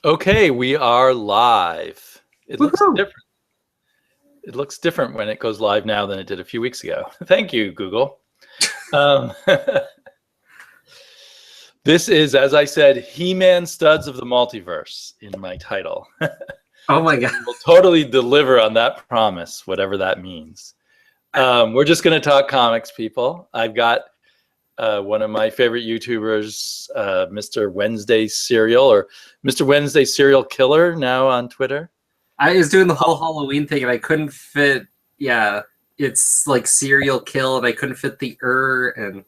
Okay, we are live. It looks Woohoo! different. It looks different when it goes live now than it did a few weeks ago. Thank you, Google. Um, this is, as I said, He-Man Studs of the Multiverse in my title. Oh my So god. we will totally deliver on that promise, whatever that means. We're just going to talk comics, people. I've got one of my favorite YouTubers, Mr. Wednesday Serial, or Mr. Wednesday Serial Killer, now on Twitter. I was doing the whole Halloween thing and I couldn't fit. Yeah, it's like serial kill, and I couldn't fit the and.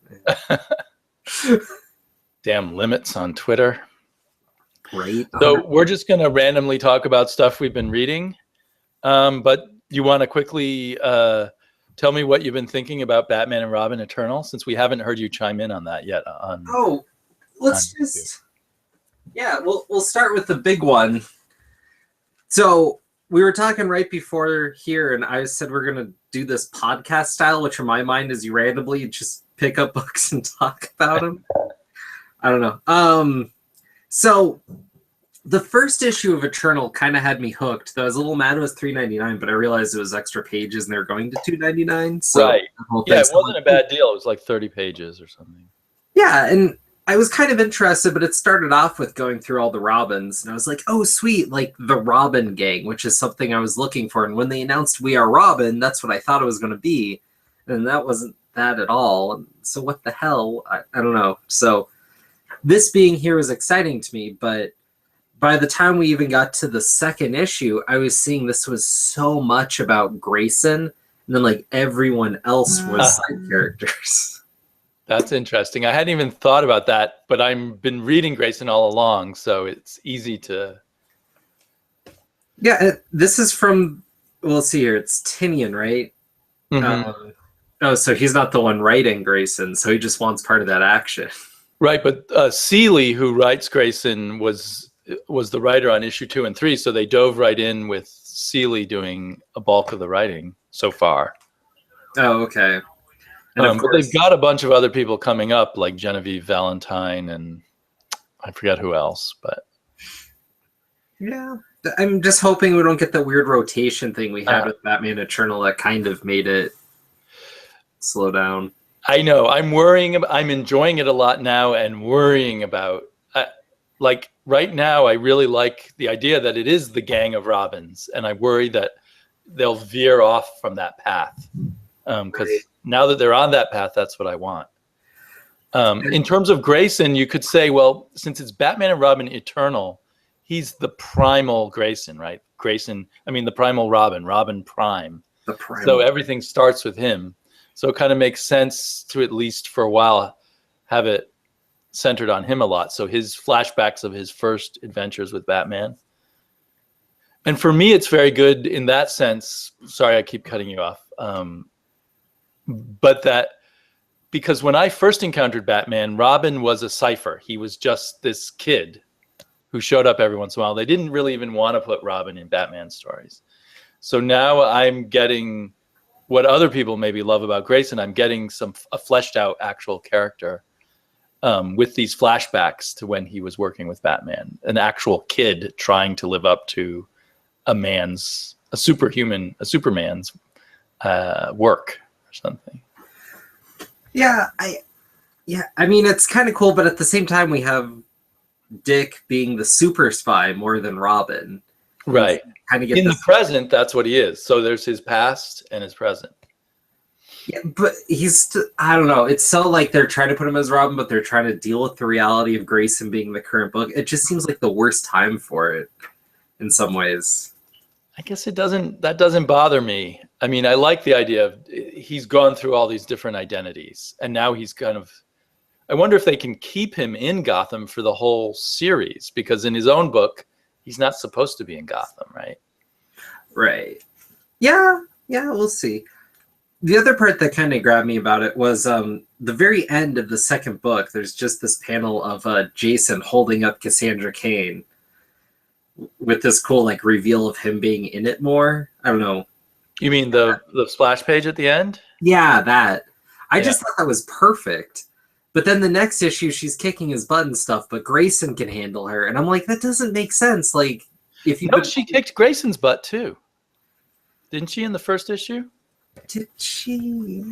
Damn limits on Twitter. Right. So we're just going to randomly talk about stuff we've been reading. But you want to quickly tell me what you've been thinking about Batman and Robin Eternal, since we haven't heard you chime in on that yet. Let's just. Yeah, we'll start with the big one. So we were talking right before here, and I said we're gonna do this podcast style, which in my mind is you randomly just pick up books and talk about them. I don't know. So the first issue of Eternal kind of had me hooked. Though I was a little mad it was $3.99, but I realized it was extra pages and they were going to $2.99. So right. Yeah, it wasn't a bad deal. It was like 30 pages or something. Yeah, and I was kind of interested, but it started off with going through all the Robins, and I was like, oh, sweet, like the Robin gang, which is something I was looking for. And when they announced We Are Robin, that's what I thought it was going to be. And that wasn't that at all. So what the hell? I don't know. So this being here was exciting to me, but by the time we even got to the second issue, I was seeing this was so much about Grayson, and then like everyone else was side characters. That's interesting. I hadn't even thought about that, but I've been reading Grayson all along, so it's easy to... Yeah, this is from, well, let's see here, it's Tinian, right? Mm-hmm. So he's not the one writing Grayson, so he just wants part of that action. Right, but Seeley, who writes Grayson, was the writer on issue 2 and 3, so they dove right in with Seeley doing a bulk of the writing so far. Oh, okay. But they've got a bunch of other people coming up, like Genevieve Valentine, and I forget who else. But yeah, I'm just hoping we don't get the weird rotation thing we had with Batman Eternal that kind of made it slow down. I know. I'm worrying. I'm enjoying it a lot now, and worrying about like right now. I really like the idea that it is the gang of Robins, and I worry that they'll veer off from that path because. Now that they're on that path, that's what I want. In terms of Grayson, you could say, well, since it's Batman and Robin Eternal, he's the primal Grayson, right? Grayson, I mean, the primal Robin, Robin Prime. The primal. So everything starts with him. So it kind of makes sense to, at least for a while, have it centered on him a lot. So his flashbacks of his first adventures with Batman. And for me, it's very good in that sense. Sorry, I keep cutting you off. But that, because when I first encountered Batman, Robin was a cipher. He was just this kid who showed up every once in a while. They didn't really even want to put Robin in Batman stories. So now I'm getting what other people maybe love about Grayson. I'm getting a fleshed out actual character with these flashbacks to when he was working with Batman, an actual kid trying to live up to a Superman's work. Something. Yeah, I mean, it's kind of cool, but at the same time, we have Dick being the super spy more than Robin. Right. Kind of get in the present, that's what he is. So there's his past and his present. Yeah, but I don't know. It's so like they're trying to put him as Robin, but they're trying to deal with the reality of Grayson being the current book. It just seems like the worst time for it in some ways. I guess that doesn't bother me. I mean, I like the idea of he's gone through all these different identities, and now he's I wonder if they can keep him in Gotham for the whole series, because in his own book, he's not supposed to be in Gotham, right? Right. Yeah, we'll see. The other part that kind of grabbed me about it was the very end of the second book. There's just this panel of Jason holding up Cassandra Cain, with this cool like reveal of him being in it more. I don't know. You mean the splash page at the end? Yeah, that. I just thought that was perfect. But then the next issue, she's kicking his butt and stuff, but Grayson can handle her. And I'm like, that doesn't make sense. Like, if you No, she kicked Grayson's butt too. Didn't she in the first issue? Did she?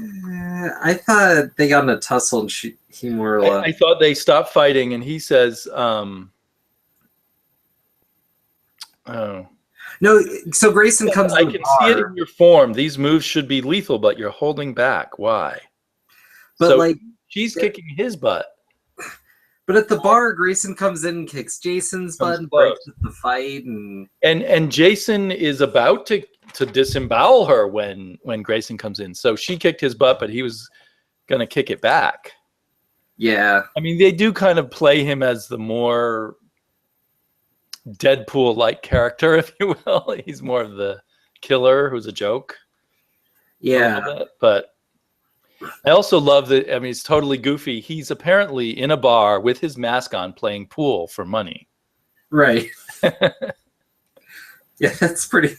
I thought they got in a tussle and he more or less. I thought they stopped fighting, and he says, "Oh, no." So Grayson comes. I can see it in your form. These moves should be lethal, but you're holding back. Why? But so like, she's kicking his butt. But at the bar, Grayson comes in and kicks Jason's butt and breaks up the fight, and Jason is about to disembowel her when Grayson comes in. So she kicked his butt, but he was gonna kick it back. Yeah. I mean, they do kind of play him as the more Deadpool-like character, if you will. He's more of the killer who's a joke. Yeah. But I also love that. I mean, it's totally goofy. He's apparently in a bar with his mask on playing pool for money. Right. Yeah, that's pretty.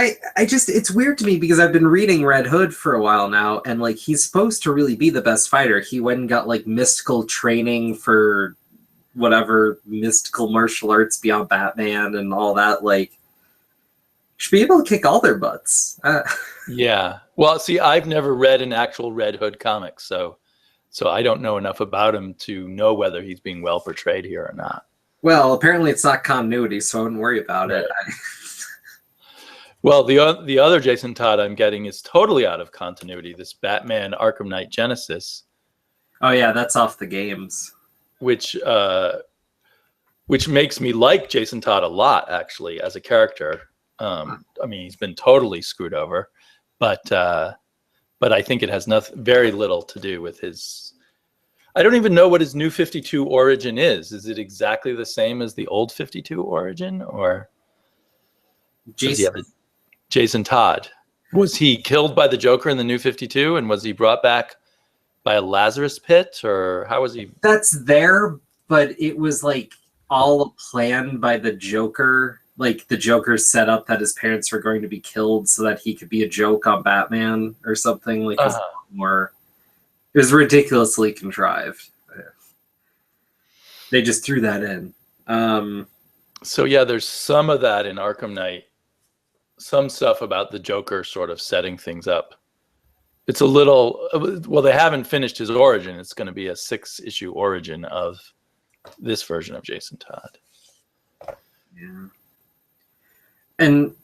I just, it's weird to me because I've been reading Red Hood for a while now, and like he's supposed to really be the best fighter. He went and got like mystical training for whatever mystical martial arts beyond Batman and all that. Like, should be able to kick all their butts. Yeah. Well, see, I've never read an actual Red Hood comic, so I don't know enough about him to know whether he's being well portrayed here or not. Well, apparently it's not continuity, so I wouldn't worry about it. Well, the other Jason Todd I'm getting is totally out of continuity. This Batman Arkham Knight Genesis. Oh yeah, that's off the games. Which makes me like Jason Todd a lot, actually, as a character. I mean, he's been totally screwed over, but I think it has very little to do with his. I don't even know what his new 52 origin is. Is it exactly the same as the old 52 origin, or Jason Todd? Was he killed by the Joker in the new 52, and was he brought back by a Lazarus pit, or how was he? That's there, but it was like all a plan by the Joker. Like the Joker set up that his parents were going to be killed so that he could be a joke on Batman or something. Like it was ridiculously contrived. They just threw that in. So yeah, there's some of that in Arkham Knight. Some stuff about the Joker sort of setting things up. It's a little, well, they haven't finished his origin. It's going to be a 6-issue origin of this version of Jason Todd. Yeah. And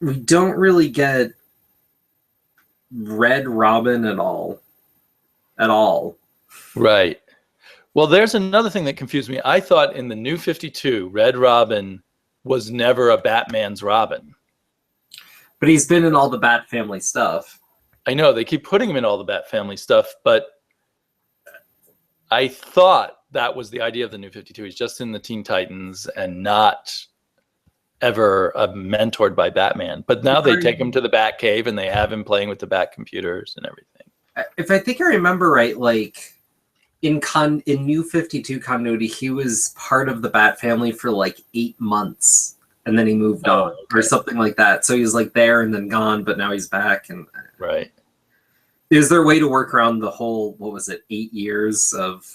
we don't really get Red Robin at all. At all. Right. Well, there's another thing that confused me. I thought in the new 52, Red Robin was never a Batman's Robin. But he's been in all the Bat Family stuff. I know, they keep putting him in all the Bat Family stuff, but I thought that was the idea of the new 52. He's just in the Teen Titans and not ever mentored by Batman. But now they take him to the Bat Cave and they have him playing with the Bat computers and everything. If I think I remember right, like in New 52 continuity, he was part of the Bat Family for like 8 months. And then he moved on, or something like that. So he was like there and then gone, but now he's back. And right. Is there a way to work around the whole, 8 years of?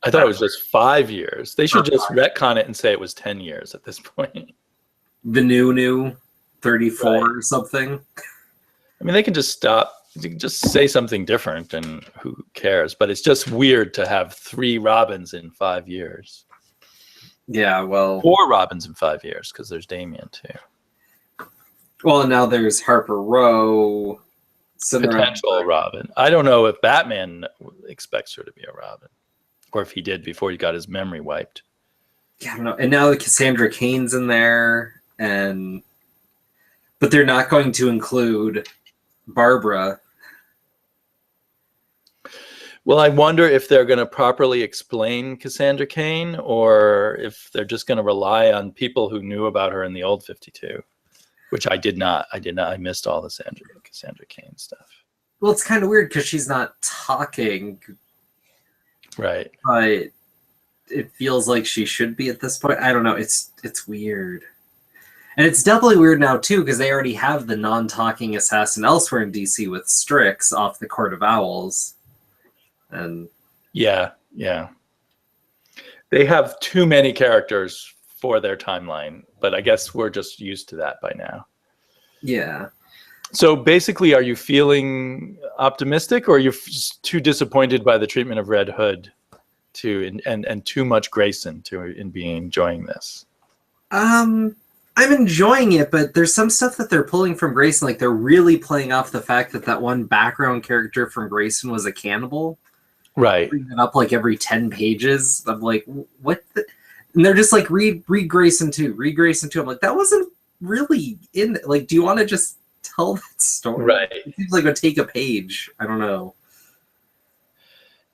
I thought it was just 5 years. They should just retcon it and say it was 10 years at this point. The new 34 right. Or something. I mean, they can just stop. You can just say something different, and who cares? But it's just weird to have 3 Robins in 5 years. Yeah, well... 4 Robins in 5 years, because there's Damian, too. Well, and now there's Harper Row. Potential Robin. I don't know if Batman expects her to be a Robin. Or if he did before he got his memory wiped. Yeah, I don't know. And now Cassandra Cain's in there. But they're not going to include Barbara. Well, I wonder if they're going to properly explain Cassandra Cain, or if they're just going to rely on people who knew about her in the old 52, which I did not. I missed all the Cassandra Cain stuff. Well, it's kind of weird because she's not talking. Right. But it feels like she should be at this point. I don't know. It's weird. And it's doubly weird now, too, because they already have the non-talking assassin elsewhere in DC with Strix off the Court of Owls. And yeah. They have too many characters for their timeline, but I guess we're just used to that by now. yeah. So basically, are you feeling optimistic, or are you just too disappointed by the treatment of Red Hood and too much Grayson in being enjoying this? I'm enjoying it, but there's some stuff that they're pulling from Grayson. Like, they're really playing off the fact that one background character from Grayson was a cannibal. Right. Bring it up like every 10 pages. I'm like, what? And they're just like, read Grayson 2, read Grayson 2. I'm like, that wasn't really in. Like, do you want to just tell that story? Right. It seems like it would take a page. I don't know.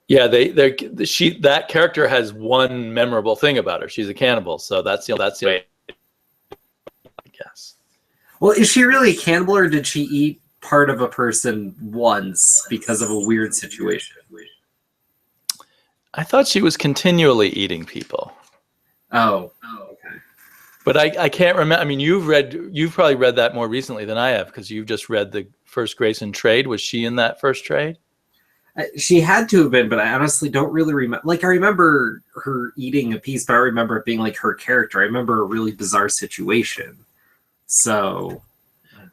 Yeah, that character has one memorable thing about her. She's a cannibal, so that's the way, I guess. Well, is she really a cannibal, or did she eat part of a person once because of a weird situation? I thought she was continually eating people. Oh, okay. But I can't remember. I mean, you've probably read that more recently than I have, because you've just read the first Grayson trade. Was she in that first trade? She had to have been, but I honestly don't really remember. Like, I remember her eating a piece, but I remember it being like her character. I remember a really bizarre situation. So,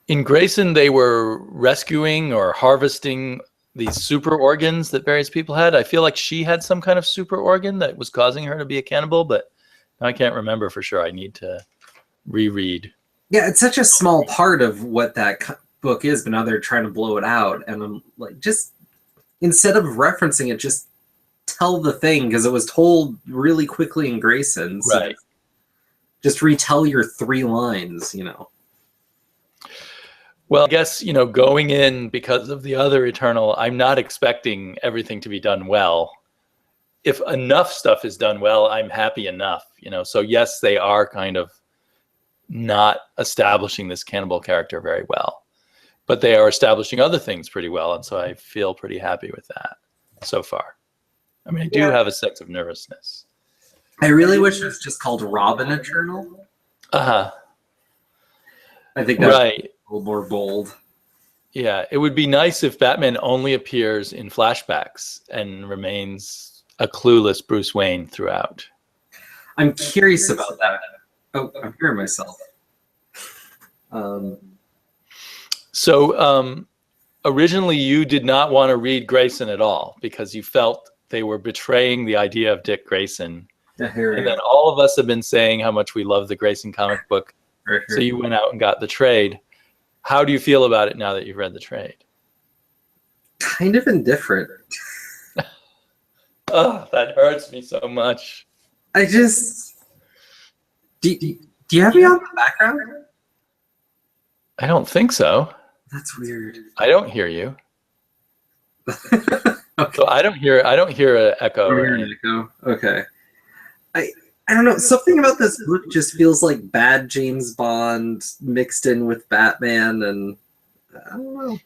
in Grayson, they were rescuing or harvesting these super organs that various people had. I feel like she had some kind of super organ that was causing her to be a cannibal, but I can't remember for sure. I need to reread. Yeah, it's such a small part of what that book is, but now they're trying to blow it out. And I'm like, just instead of referencing it, just tell the thing, because it was told really quickly in Grayson. So right. Just retell your 3 lines, Well, I guess, going in because of the other Eternal, I'm not expecting everything to be done well. If enough stuff is done well, I'm happy enough, So yes, they are kind of not establishing this cannibal character very well, but they are establishing other things pretty well. And so I feel pretty happy with that so far. I mean, I do have a sense of nervousness. I really wish it was just called Robin Eternal. Uh-huh. I think that's right. a little more bold. Yeah, it would be nice if Batman only appears in flashbacks and remains a clueless Bruce Wayne throughout. I'm curious about that. Oh, I'm hearing myself. So originally you did not want to read Grayson at all because you felt they were betraying the idea of Dick Grayson. Yeah, and then all of us have been saying how much we love the Grayson comic book. Right. So you went out and got the trade. How do you feel about it now that you've read the trade? Kind of indifferent. Oh, that hurts me so much. I just... Do you have me on the background? I don't think so. That's weird. I don't hear you. Okay. So I don't hear an echo. Okay. I don't know. Something about this book just feels like bad James Bond mixed in with Batman, and I don't know.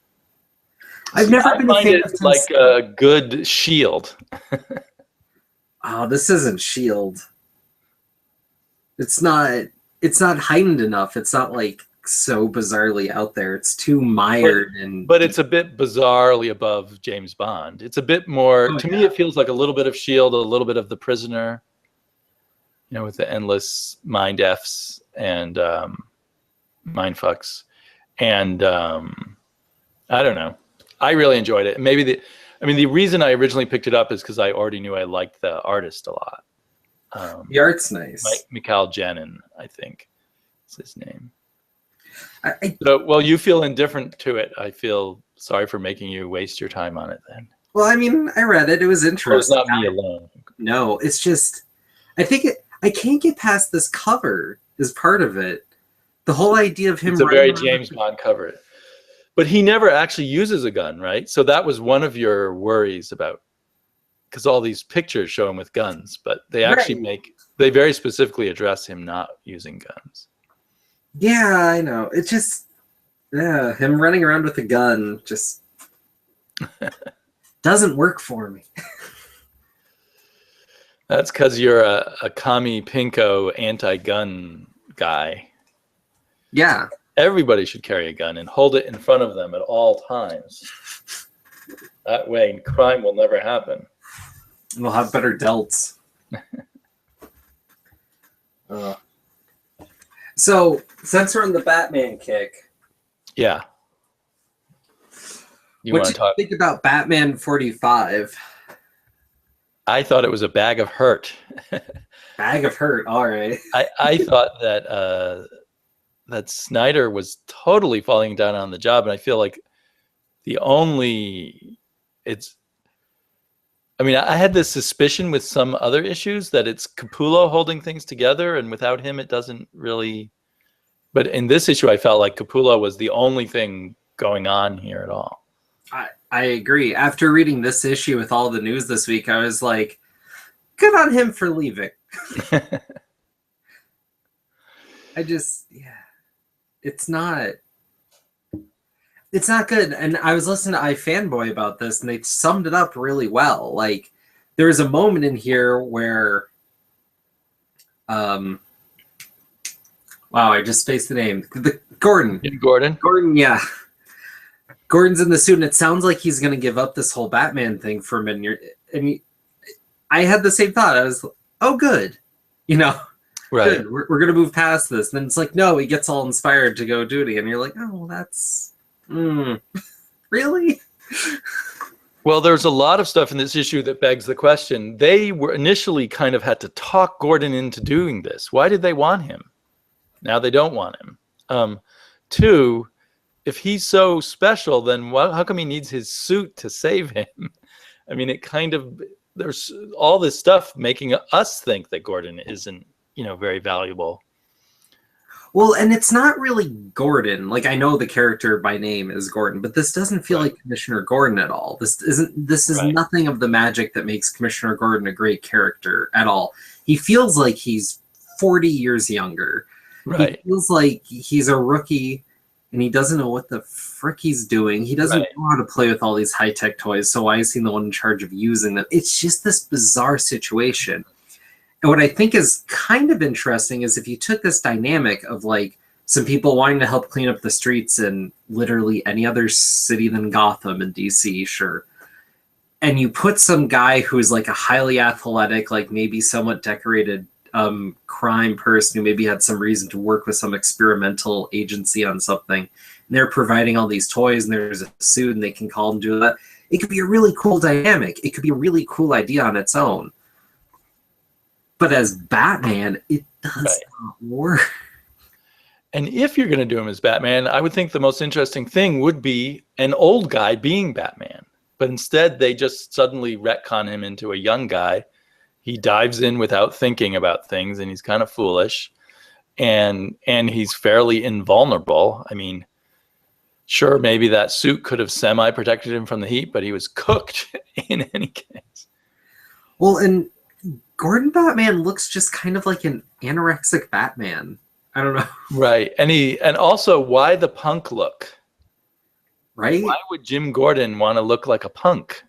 I've never been a fan of like a good Shield. Oh, this isn't Shield. It's not heightened enough. It's not like so bizarrely out there. It's too mired but it's a bit bizarrely above James Bond. It's a bit more me. It feels like a little bit of Shield, a little bit of The Prisoner. With the endless mind Fs and mind fucks, and I don't know. I really enjoyed it. Maybe the reason I originally picked it up is because I already knew I liked the artist a lot. The art's nice. Mikhail Janin, I think, is his name. Well, you feel indifferent to it. I feel sorry for making you waste your time on it then. Well, I mean, I read it. It was interesting. Well, it's not me alone. No, it's just, I can't get past this cover is part of it. The whole idea of him. It's a very James Bond cover. But he never actually uses a gun, right? So that was one of your worries about, because all these pictures show him with guns, but they actually they very specifically address him not using guns. Yeah, I know. It's just, him running around with a gun just doesn't work for me. That's because you're a commie pinko anti-gun guy. Yeah. Everybody should carry a gun and hold it in front of them at all times. That way, crime will never happen. We'll have better delts. So, since we're on the Batman kick, Yeah. what do you think about Batman 45? I thought it was a bag of hurt. Bag of hurt, all right. I thought that that Snyder was totally falling down on the job, and I feel like I had this suspicion with some other issues that it's Capullo holding things together, and without him, it doesn't really. But in this issue, I felt like Capullo was the only thing going on here at all. I agree. After reading this issue with all the news this week, I was like, good on him for leaving. It's not good. And I was listening to iFanboy about this, and they summed it up really well. Like, there's a moment in here where, wow, I just spaced the name. Gordon. Gordon, yeah. Gordon's in the suit, and it sounds like he's going to give up this whole Batman thing for a minute. I had the same thought. I was, oh, good. Right. Good. We're going to move past this. And then it's like, no, he gets all inspired to go duty. And you're like, oh, well, that's... really? Well, there's a lot of stuff in this issue that begs the question. They were initially kind of had to talk Gordon into doing this. Why did they want him? Now they don't want him. Two, if he's so special, then how come he needs his suit to save him? I mean, there's all this stuff making us think that Gordon isn't, very valuable. Well, and it's not really Gordon. Like, I know the character by name is Gordon, but this doesn't feel like Commissioner Gordon at all. This is nothing of the magic that makes Commissioner Gordon a great character at all. He feels like he's 40 years younger. Right. He feels like he's a rookie and he doesn't know what the frick he's doing. He doesn't know how to play with all these high-tech toys, so why is he the one in charge of using them? It's just this bizarre situation. And what I think is kind of interesting is if you took this dynamic of like some people wanting to help clean up the streets in literally any other city than Gotham and DC, sure. And you put some guy who's like a highly athletic, like maybe somewhat decorated crime person who maybe had some reason to work with some experimental agency on something. And they're providing all these toys and there's a suit and they can call and do that. It could be a really cool dynamic. It could be a really cool idea on its own. But as Batman, it does not work. And if you're going to do him as Batman, I would think the most interesting thing would be an old guy being Batman. But instead, they just suddenly retcon him into a young guy. He dives in without thinking about things, and he's kind of foolish. And he's fairly invulnerable. I mean, sure, maybe that suit could have semi-protected him from the heat, but he was cooked in any case. Well, and Gordon Batman looks just kind of like an anorexic Batman. I don't know. Right. And also, why the punk look? Right? Why would Jim Gordon want to look like a punk?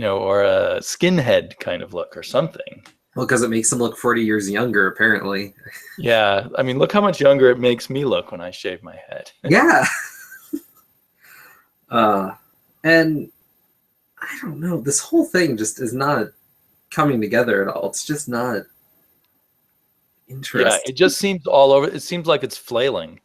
Or a skinhead kind of look or something. Well, because it makes him look 40 years younger, apparently. Yeah. I mean, look how much younger it makes me look when I shave my head. Yeah. And I don't know. This whole thing just is not coming together at all. It's just not interesting. Yeah, it just seems all over. It seems like it's flailing.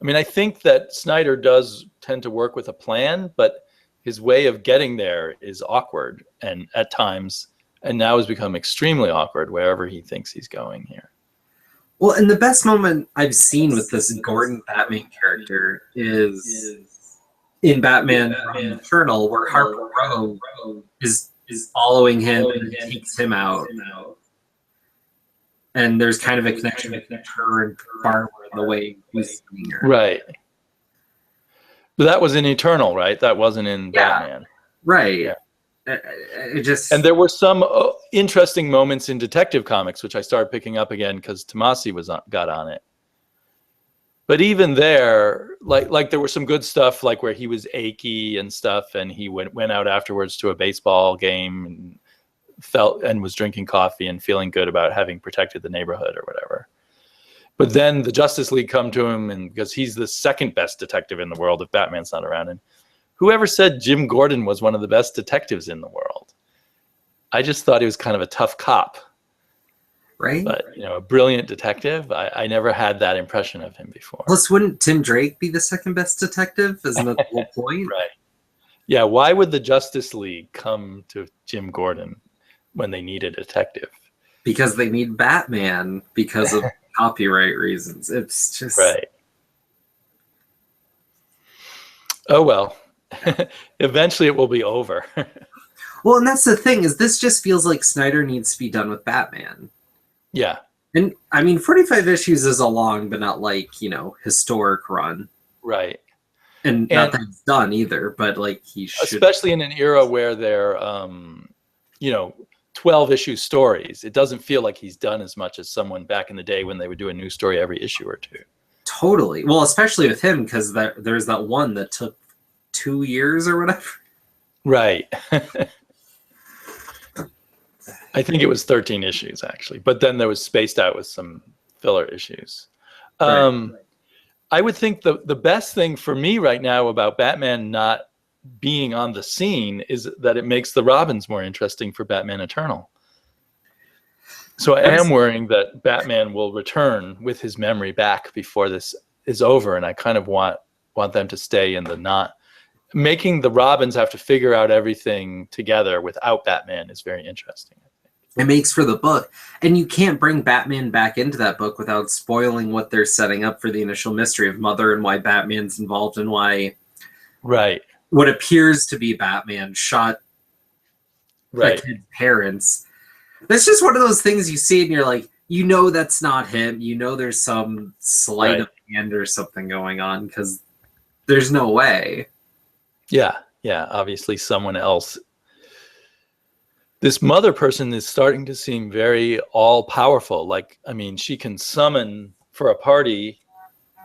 I mean, I think that Snyder does tend to work with a plan, but his way of getting there is awkward and at times, and now has become extremely awkward wherever he thinks he's going here. Well, and the best moment I've seen with this Gordon Batman character is in Batman Eternal, where Harper Row is following him and takes him out. And there's kind of a connection between her and Barbara in the way he's seeing her. Right. But that was in Eternal, right? That wasn't in Batman. Right. Yeah. And there were some interesting moments in Detective Comics, which I started picking up again because Tomasi got on it. But even there, like there was some good stuff, like where he was achy and stuff, and he went out afterwards to a baseball game and was drinking coffee and feeling good about having protected the neighborhood or whatever. But then the Justice League come to him, and because he's the second best detective in the world if Batman's not around, and whoever said Jim Gordon was one of the best detectives in the world? I just thought he was kind of a tough cop. Right? But, a brilliant detective. I never had that impression of him before. Plus, wouldn't Tim Drake be the second best detective? Isn't that the whole point? Right. Yeah, why would the Justice League come to Jim Gordon when they need a detective? Because they need Batman because of copyright reasons. It's just... Right. Oh, well. Eventually it will be over. Well, and that's the thing, is this just feels like Snyder needs to be done with Batman. Yeah. And, I mean, 45 issues is a long, but not, like, historic run. Right. And not that it's done either, but, like, he should... Especially in an era where they're, 12-issue stories. It doesn't feel like he's done as much as someone back in the day when they would do a new story every issue or two. Totally. Well, especially with him, because there's that one that took 2 years or whatever. Right. I think it was 13 issues, actually. But then there was spaced out with some filler issues. Right. I would think the best thing for me right now about Batman not being on the scene is that it makes the Robins more interesting for Batman Eternal. So I am worrying that Batman will return with his memory back before this is over, and I kind of want them to stay in the not... Making the Robins have to figure out everything together without Batman is very interesting. It makes for the book. And you can't bring Batman back into that book without spoiling what they're setting up for the initial mystery of Mother and why Batman's involved and why... Right. What appears to be Batman shot right. a kid's parents. That's just one of those things you see and you're like, that's not him. There's some sleight of hand or something going on because there's no way. Yeah. Obviously someone else. This Mother person is starting to seem very all-powerful. Like, I mean, she can summon for a party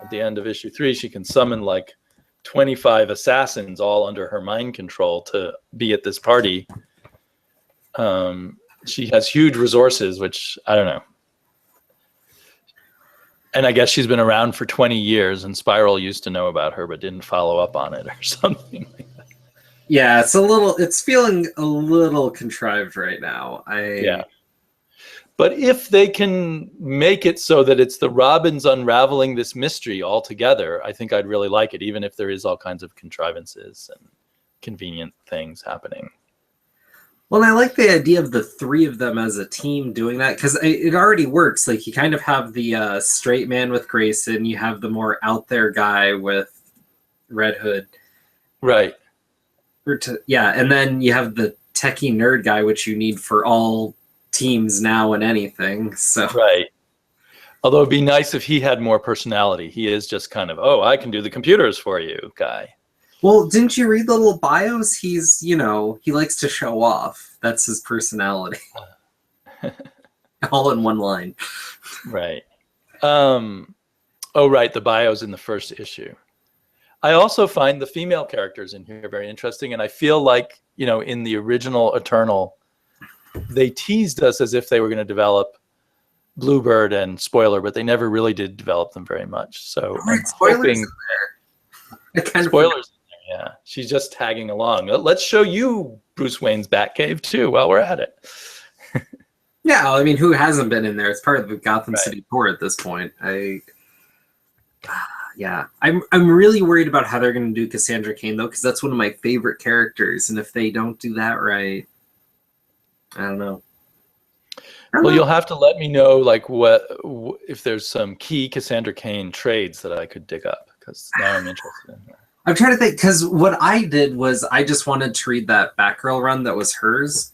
at the end of issue 3, she can summon like 25 assassins all under her mind control to be at this party. She has huge resources, which I don't know. And I guess she's been around for 20 years and Spiral used to know about her but didn't follow up on it or something like that. Yeah, it's feeling a little contrived right now. Yeah. But if they can make it so that it's the Robins unraveling this mystery altogether, I think I'd really like it, even if there is all kinds of contrivances and convenient things happening. Well, I like the idea of the 3 of them as a team doing that, because it already works. Like, you kind of have the straight man with Grayson, you have the more out there guy with Red Hood. Right. And then you have the techie nerd guy, which you need for all teams now and anything. So right. Although it'd be nice if he had more personality. He is just kind of, I can do the computers for you guy. Well, didn't you read the little bios? He's, he likes to show off. That's his personality. All in one line. Right. Right. The bios in the first issue. I also find the female characters in here very interesting. And I feel like, in the original Eternal, they teased us as if they were going to develop Bluebird and Spoiler, but they never really did develop them very much. So Spoiler's in there. Spoiler's in there, yeah. She's just tagging along. Let's show you Bruce Wayne's Batcave too while we're at it. Yeah, I mean, who hasn't been in there? It's part of the Gotham City tour at this point. Yeah, I'm really worried about how they're going to do Cassandra Cain, though, because that's one of my favorite characters. And if they don't do that right, I don't know. Well, you'll have to let me know, like, if there's some key Cassandra Cain trades that I could dig up, because now I'm interested in her. I'm trying to think, because what I did was I just wanted to read that Batgirl run that was hers.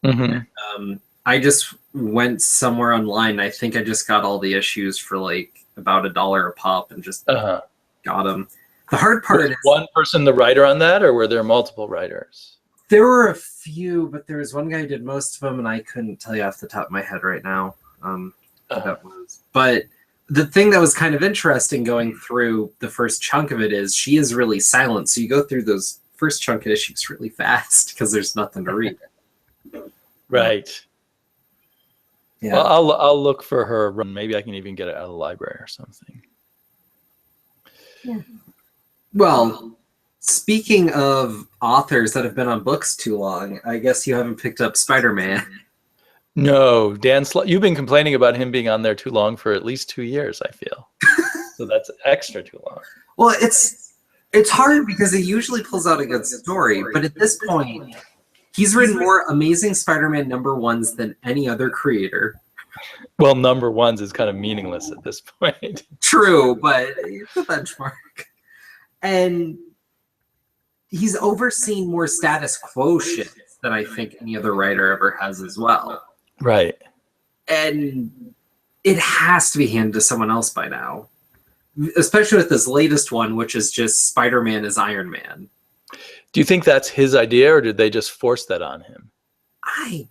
Mm-hmm. I just went somewhere online. I think I just got all the issues for like about $1 a pop and just got them. The hard part is one person the writer on that, or were there multiple writers? There were a few, but there was one guy who did most of them, and I couldn't tell you off the top of my head right now who that was. But the thing that was kind of interesting going through the first chunk of it is she is really silent. So you go through those first chunk of issues really fast because there's nothing to read. Right. Yeah. Well, I'll look for her run. Maybe I can even get it out of the library or something. Yeah. Well, Speaking of authors that have been on books too long, I guess you haven't picked up Spider-Man. No, Dan Slott, you've been complaining about him being on there too long for at least 2 years, I feel. So that's extra too long. Well, it's hard because he usually pulls out a good story, but at this point, he's written more Amazing Spider-Man #1s than any other creator. Well, #1s is kind of meaningless at this point. True, but it's a benchmark. And he's overseen more status quo shit than I think any other writer ever has as well. Right. And it has to be handed to someone else by now. Especially with this latest one, which is just Spider-Man as Iron Man. Do you think that's his idea, or did they just force that on him? I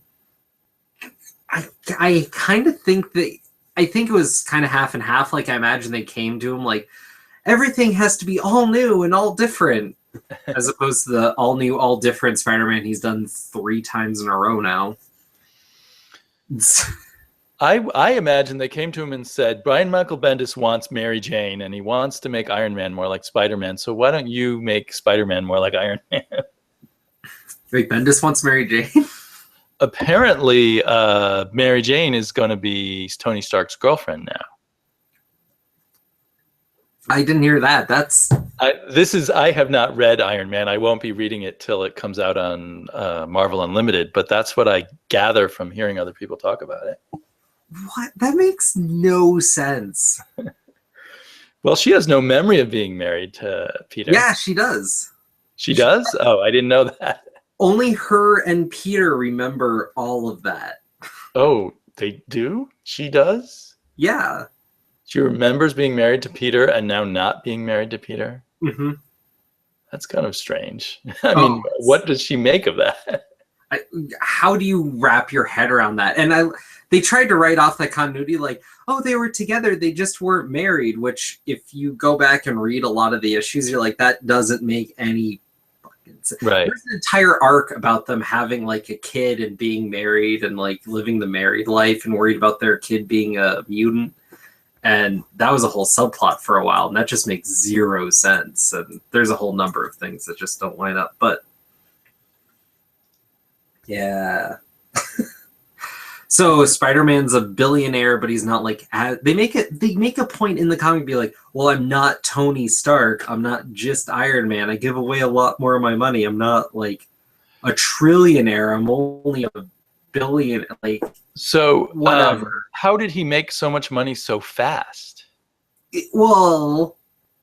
kind of think that I think it was kind of half and half. Like, I imagine they came to him like, everything has to be all new and all different, as opposed to the all new, all different Spider-Man he's done 3 times in a row now. I imagine they came to him and said, Brian Michael Bendis wants Mary Jane, and he wants to make Iron Man more like Spider-Man. So why don't you make Spider-Man more like Iron Man? Wait, Bendis wants Mary Jane? Apparently, Mary Jane is going to be Tony Stark's girlfriend now. I didn't hear that. I have not read Iron Man. I won't be reading it till it comes out on Marvel Unlimited, but that's what I gather from hearing other people talk about it. What? That makes no sense. Well, she has no memory of being married to Peter. Yeah, she does. She does? Oh, I didn't know that. Only her and Peter remember all of that. Oh, they do? She does? Yeah. She remembers being married to Peter and now not being married to Peter? Mm-hmm. That's kind of strange. I mean, what does she make of that? How do you wrap your head around that? And they tried to write off that continuity like, oh, they were together, they just weren't married, which if you go back and read a lot of the issues, you're like, that doesn't make any fucking sense. Right. There's an entire arc about them having like a kid and being married and like living the married life and worried about their kid being a mutant. And that was a whole subplot for a while, and that just makes zero sense. And there's a whole number of things that just don't line up. But yeah. So Spider-Man's a billionaire, but he's not like they make a point in the comic to be like, well, I'm not Tony Stark. I'm not just Iron Man. I give away a lot more of my money. I'm not like a trillionaire. I'm only a billion. Like, so whatever. How did he make so much money so fast? Well,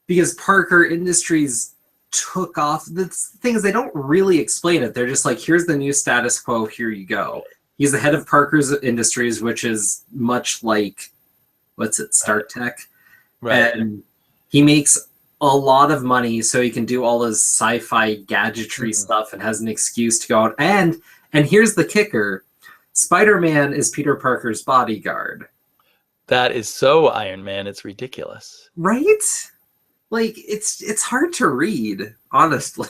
because Parker Industries took off. The thing is, they don't really explain it. They're just like, here's the new status quo. Here you go. He's the head of Parker's Industries, which is much like, Stark Tech. Right. And he makes a lot of money so he can do all his sci-fi gadgetry stuff and has an excuse to go out. And here's the kicker. Spider-Man is Peter Parker's bodyguard. That is so Iron Man, it's ridiculous. Right? Like, it's hard to read, honestly.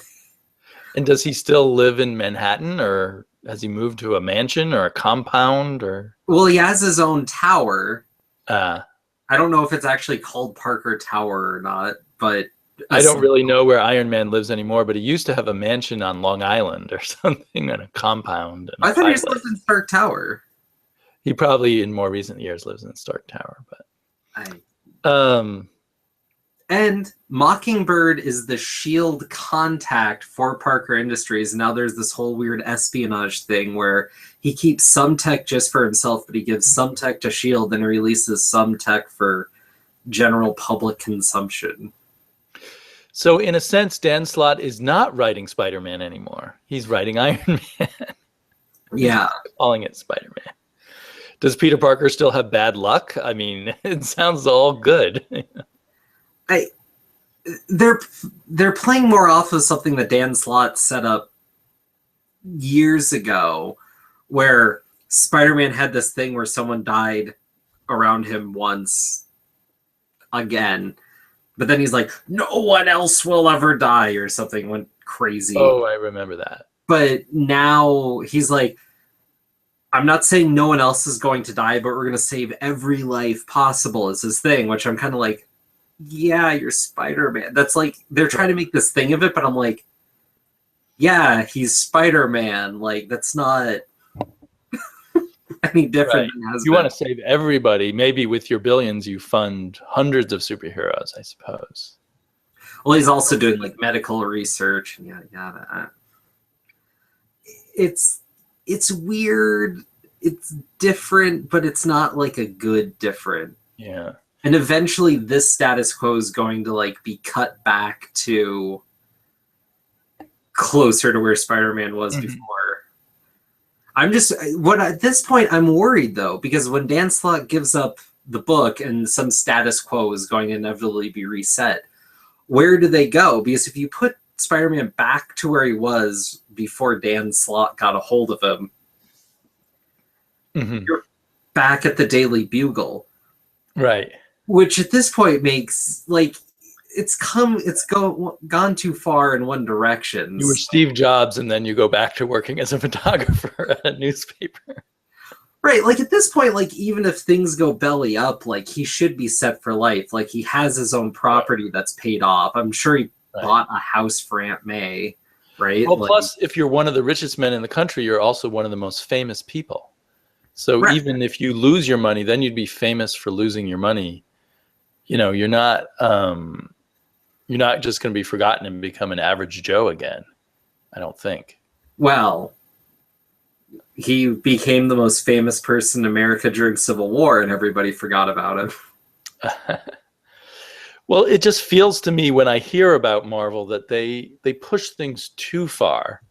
And does he still live in Manhattan, or has he moved to a mansion or a compound? Or well, he has his own tower. I don't know if it's actually called Parker Tower or not, but I don't really know where Iron Man lives anymore, but he used to have a mansion on Long Island or something, and a compound. And I thought he just lived in Stark Tower. He probably in more recent years lives in Stark Tower, but and Mockingbird is the SHIELD contact for Parker Industries. Now there's this whole weird espionage thing where he keeps some tech just for himself, but he gives some tech to SHIELD and releases some tech for general public consumption. So in a sense, Dan Slott is not writing Spider-Man anymore. He's writing Iron Man. Yeah. Calling it Spider-Man. Does Peter Parker still have bad luck? I mean, it sounds all good. They're playing more off of something that Dan Slott set up years ago, where Spider-Man had this thing where someone died around him once again, but then he's like, no one else will ever die, or something went crazy. Oh, I remember that. But now he's like, I'm not saying no one else is going to die, but we're going to save every life possible is his thing, which I'm kind of like, yeah, you're Spider-Man. That's like, they're trying to make this thing of it, but I'm like, yeah, he's Spider-Man. Like, that's not any different Right. than it has You been. want to save everybody. Maybe with your billions, you fund hundreds of superheroes, I suppose. Well, he's also doing like medical research and yada yada. It's weird. It's different, but it's not like a good different. Yeah. And eventually this status quo is going to like be cut back to closer to where Spider-Man was before. I'm just at this point I'm worried though, because when Dan Slott gives up the book and some status quo is going to inevitably be reset, where do they go? Because if you put Spider-Man back to where he was before Dan Slott got a hold of him, you're back at the Daily Bugle. Right. Which at this point makes like it's gone too far in one direction. You were Steve Jobs, and then you go back to working as a photographer at a newspaper. Right, like at this point, like even if things go belly up, like he should be set for life. Like he has his own property that's paid off. I'm sure he bought a house for Aunt May, right? Well, like, plus if you're one of the richest men in the country, you're also one of the most famous people. So even if you lose your money, then you'd be famous for losing your money. You know, you're not just going to be forgotten and become an average Joe again. I don't think. Well, he became the most famous person in America during Civil War, and everybody forgot about him. Well, it just feels to me when I hear about Marvel that they push things too far.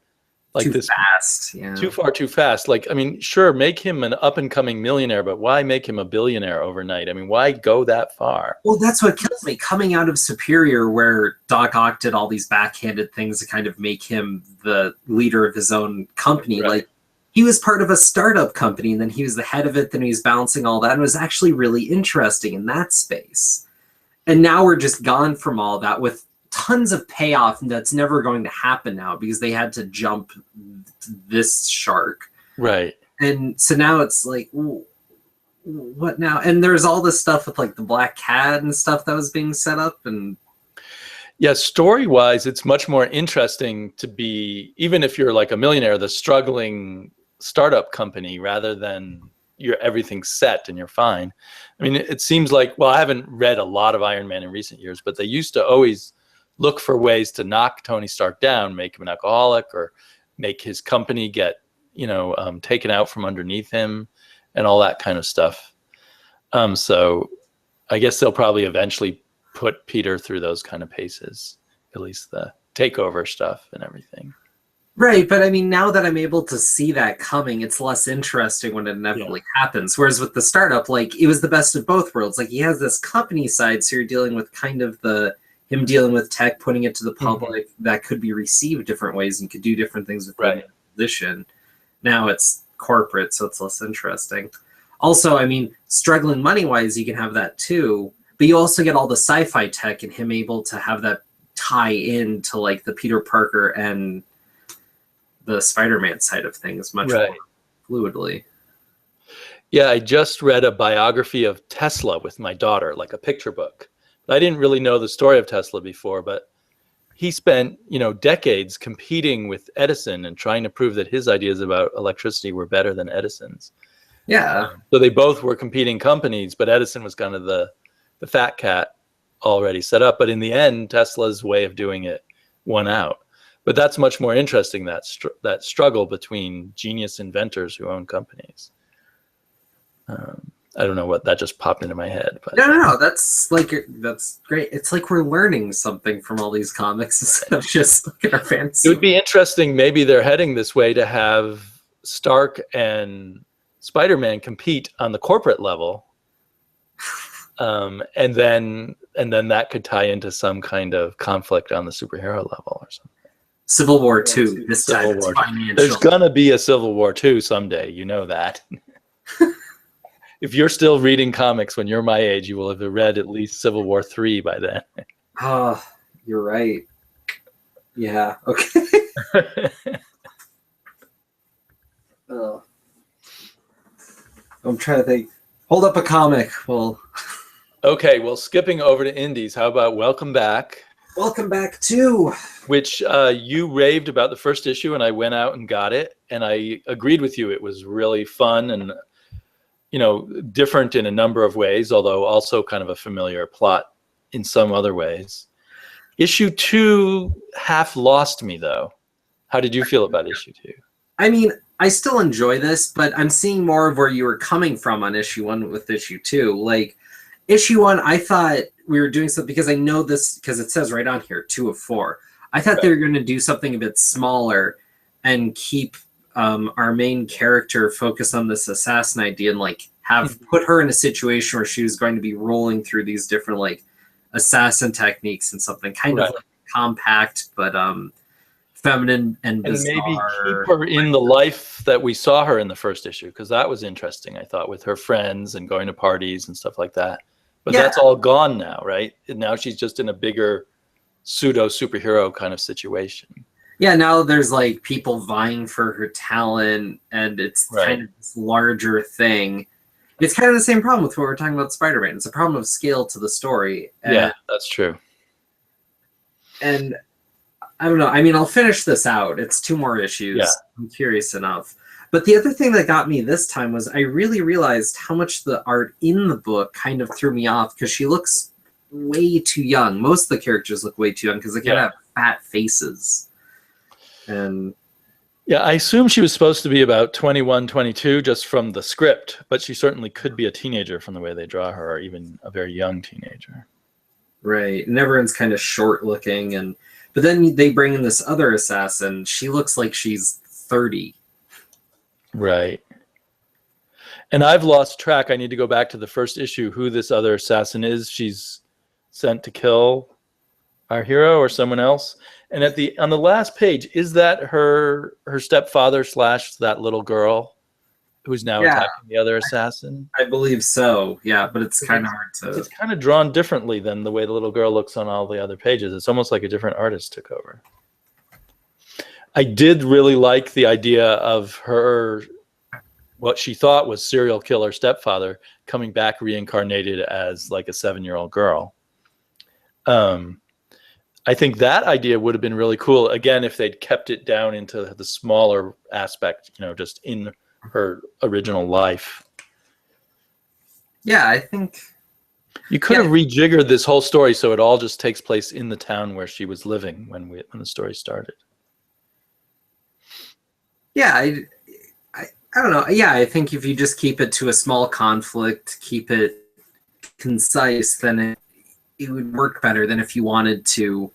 Like too fast. Yeah. Too far, too fast. Like, I mean, sure, make him an up-and-coming millionaire, but why make him a billionaire overnight? I mean, why go that far? Well, that's what kills me. Coming out of Superior, where Doc Ock did all these backhanded things to kind of make him the leader of his own company. Right. Like, he was part of a startup company, and then he was the head of it, then he was balancing all that, and it was actually really interesting in that space. And now we're just gone from all that with tons of payoff that's never going to happen now because they had to jump this shark. Right. And so now it's like, what now? And there's all this stuff with like the Black Cat and stuff that was being set up. And yeah, story-wise, it's much more interesting to be, even if you're like a millionaire, the struggling startup company rather than everything's set and you're fine. I mean, it seems like, well, I haven't read a lot of Iron Man in recent years, but they used to always look for ways to knock Tony Stark down, make him an alcoholic, or make his company get, taken out from underneath him and all that kind of stuff. So I guess they'll probably eventually put Peter through those kind of paces, at least the takeover stuff and everything. Right, but I mean, now that I'm able to see that coming, it's less interesting when it inevitably happens. Whereas with the startup, like, it was the best of both worlds. Like, he has this company side, so you're dealing with kind of him dealing with tech, putting it to the public that could be received different ways and could do different things with the position. Now it's corporate, so it's less interesting. Also, I mean, struggling money-wise, you can have that too, but you also get all the sci-fi tech and him able to have that tie in to like the Peter Parker and the Spider-Man side of things much more fluidly. Yeah, I just read a biography of Tesla with my daughter, like a picture book. I didn't really know the story of Tesla before, but he spent, decades competing with Edison and trying to prove that his ideas about electricity were better than Edison's. Yeah. So they both were competing companies, but Edison was kind of the fat cat already set up. But in the end, Tesla's way of doing it won out. But that's much more interesting, that struggle between genius inventors who own companies. I don't know what that just popped into my head. But No, that's great. It's like we're learning something from all these comics instead of just looking at our fantasy. It would be interesting. Maybe they're heading this way to have Stark and Spider-Man compete on the corporate level, and then that could tie into some kind of conflict on the superhero level or something. Civil War II. This time it's financial. There's gonna be a Civil War II someday. You know that. If you're still reading comics when you're my age, you will have read at least Civil War III by then. Oh, you're right. Yeah. Okay. I'm trying to think. Hold up a comic. Well, Okay, well, skipping over to indies, how about Welcome Back, Welcome back to. which you raved about the first issue, and I went out and got it, and I agreed with you. It was really fun and, different in a number of ways, although also kind of a familiar plot in some other ways. Issue 2 half lost me, though. How did you feel about issue 2? I mean, I still enjoy this, but I'm seeing more of where you were coming from on issue 1 with issue 2. Like, issue 1, I thought we were doing something, because I know this, because it says right on here, 2 of 4. I thought they were going to do something a bit smaller and keep our main character focused on this assassin idea and like have put her in a situation where she was going to be rolling through these different like assassin techniques and something kind of like compact but feminine and bizarre. And maybe keep her in the life that we saw her in the first issue, because that was interesting, I thought, with her friends and going to parties and stuff like that. But that's all gone now, right? And now she's just in a bigger pseudo superhero kind of situation. Yeah, now there's like people vying for her talent, and it's kind of this larger thing. It's kind of the same problem with what we're talking about Spider-Man. It's a problem of scale to the story. Yeah, that's true. And I don't know. I mean, I'll finish this out. It's 2 more issues. Yeah. I'm curious enough. But the other thing that got me this time was I really realized how much the art in the book kind of threw me off, because she looks way too young. Most of the characters look way too young because they kind of have fat faces. And yeah, I assume she was supposed to be about 21, 22 just from the script, but she certainly could be a teenager from the way they draw her, or even a very young teenager. Right. And everyone's kind of short looking, but then they bring in this other assassin. She looks like she's 30. Right. And I've lost track. I need to go back to the first issue, who this other assassin is. She's sent to kill our hero or someone else. And on the last page, is that her stepfather / that little girl who's now attacking the other assassin? I believe so. Yeah, but it's kind of hard to. It's kind of drawn differently than the way the little girl looks on all the other pages. It's almost like a different artist took over. I did really like the idea of her, what she thought was serial killer stepfather, coming back reincarnated as like a 7-year-old girl. I think that idea would have been really cool, again, if they'd kept it down into the smaller aspect, just in her original life. Yeah, I think you could have rejiggered this whole story so it all just takes place in the town where she was living when the story started. Yeah, I don't know. Yeah, I think if you just keep it to a small conflict, keep it concise, then it would work better than if you wanted to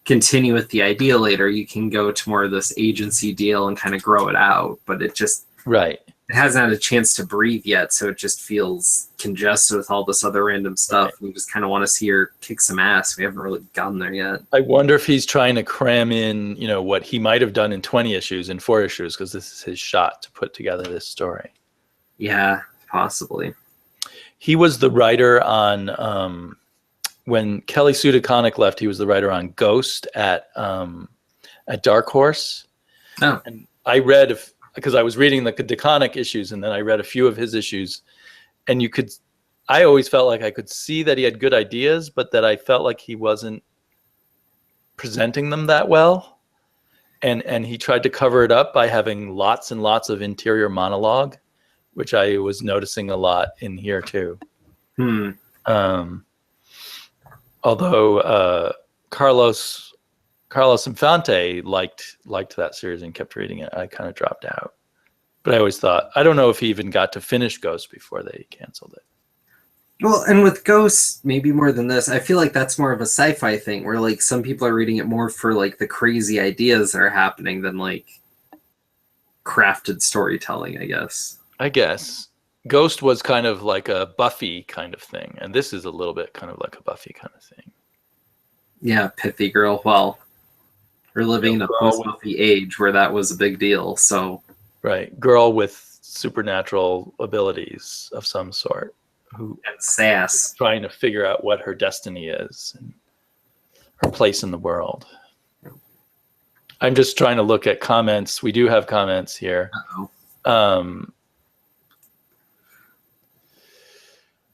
continue with the idea later. You can go to more of this agency deal and kind of grow it out, but it just it hasn't had a chance to breathe yet, so it just feels congested with all this other random stuff. We just kind of want to see her kick some ass. We haven't really gotten there yet. I wonder if he's trying to cram in, what he might have done in 20 issues in 4 issues, because this is his shot to put together this story. Yeah, possibly. He was the writer on when Kelly Sue DeConnick left, he was the writer on Ghost at Dark Horse. Oh. And I read, because I was reading the DeConnick issues, and then I read a few of his issues, and I always felt like I could see that he had good ideas, but that I felt like he wasn't presenting them that well. And he tried to cover it up by having lots and lots of interior monologue, which I was noticing a lot in here too. Although Carlos Infante liked that series and kept reading it, I kind of dropped out. But I always thought, I don't know if he even got to finish Ghost before they canceled it. Well, and with Ghost, maybe more than this, I feel like that's more of a sci-fi thing, where like some people are reading it more for like the crazy ideas that are happening than like crafted storytelling, I guess. Ghost was kind of like a Buffy kind of thing, and this is a little bit kind of like a Buffy kind of thing. Yeah, pithy girl. Well, we're living in a post-Buffy age where that was a big deal, so... Right, girl with supernatural abilities of some sort. And sass. Trying to figure out what her destiny is and her place in the world. I'm just trying to look at comments. We do have comments here.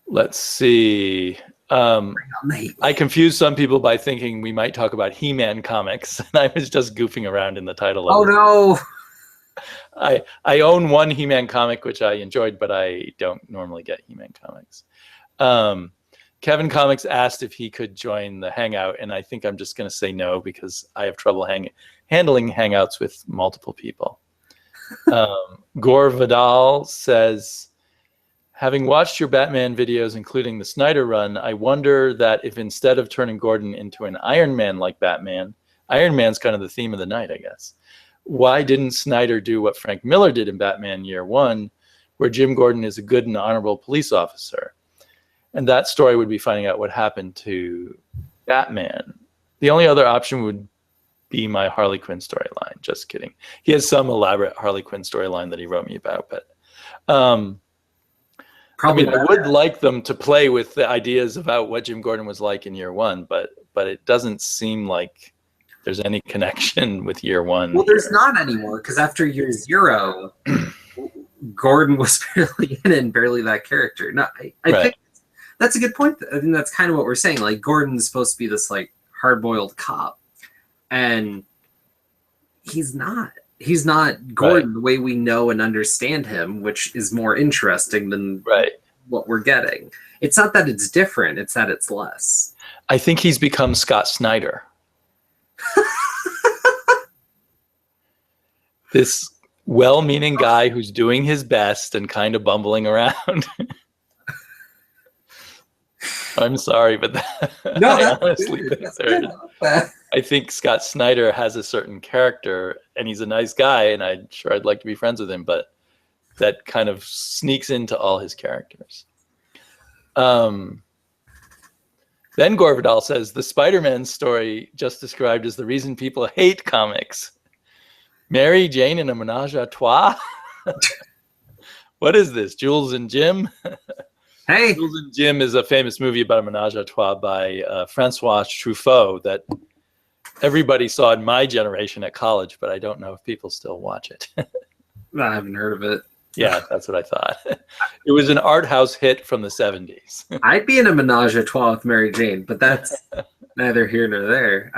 Let's see. I confused some people by thinking we might talk about He-Man comics, and I was just goofing around in the title of it. Oh, no. I own one He-Man comic, which I enjoyed, but I don't normally get He-Man comics. Kevin Comics asked if he could join the Hangout, and I think I'm just going to say no because I have trouble handling Hangouts with multiple people. Gore Vidal says, having watched your Batman videos, including the Snyder run, I wonder that if instead of turning Gordon into an Iron Man-like Batman, Iron Man's kind of the theme of the night, I guess. Why didn't Snyder do what Frank Miller did in Batman Year One, where Jim Gordon is a good and honorable police officer? And that story would be finding out what happened to Batman. The only other option would be my Harley Quinn storyline. Just kidding. He has some elaborate Harley Quinn storyline that he wrote me about, but probably. I would like them to play with the ideas about what Jim Gordon was like in Year One, but it doesn't seem like there's any connection with Year One. Well, there's not anymore, because after Year Zero, Gordon was barely in it and barely that character. No, I think that's a good point. I think that's kind of what we're saying. Like, Gordon's supposed to be this like hard-boiled cop, and he's not. He's not Gordon the way we know and understand him, which is more interesting than what we're getting. It's not that it's different; it's that it's less. I think he's become Scott Snyder. This well-meaning guy who's doing his best and kind of bumbling around. I'm sorry, but I honestly I think Scott Snyder has a certain character, and he's a nice guy, and I'd like to be friends with him, but that kind of sneaks into all his characters. Then Gore Vidal says, the Spider-Man story just described is the reason people hate comics. Mary Jane in a menage a trois? What is this, Jules and Jim? Hey. Jules and Jim is a famous movie about a menage a trois by Francois Truffaut that everybody saw in my generation at college, but I don't know if people still watch it. I haven't heard of it. Yeah, that's what I thought. It was an art house hit from the 70s. I'd be in a menage a trois with Mary Jane, but that's neither here nor there.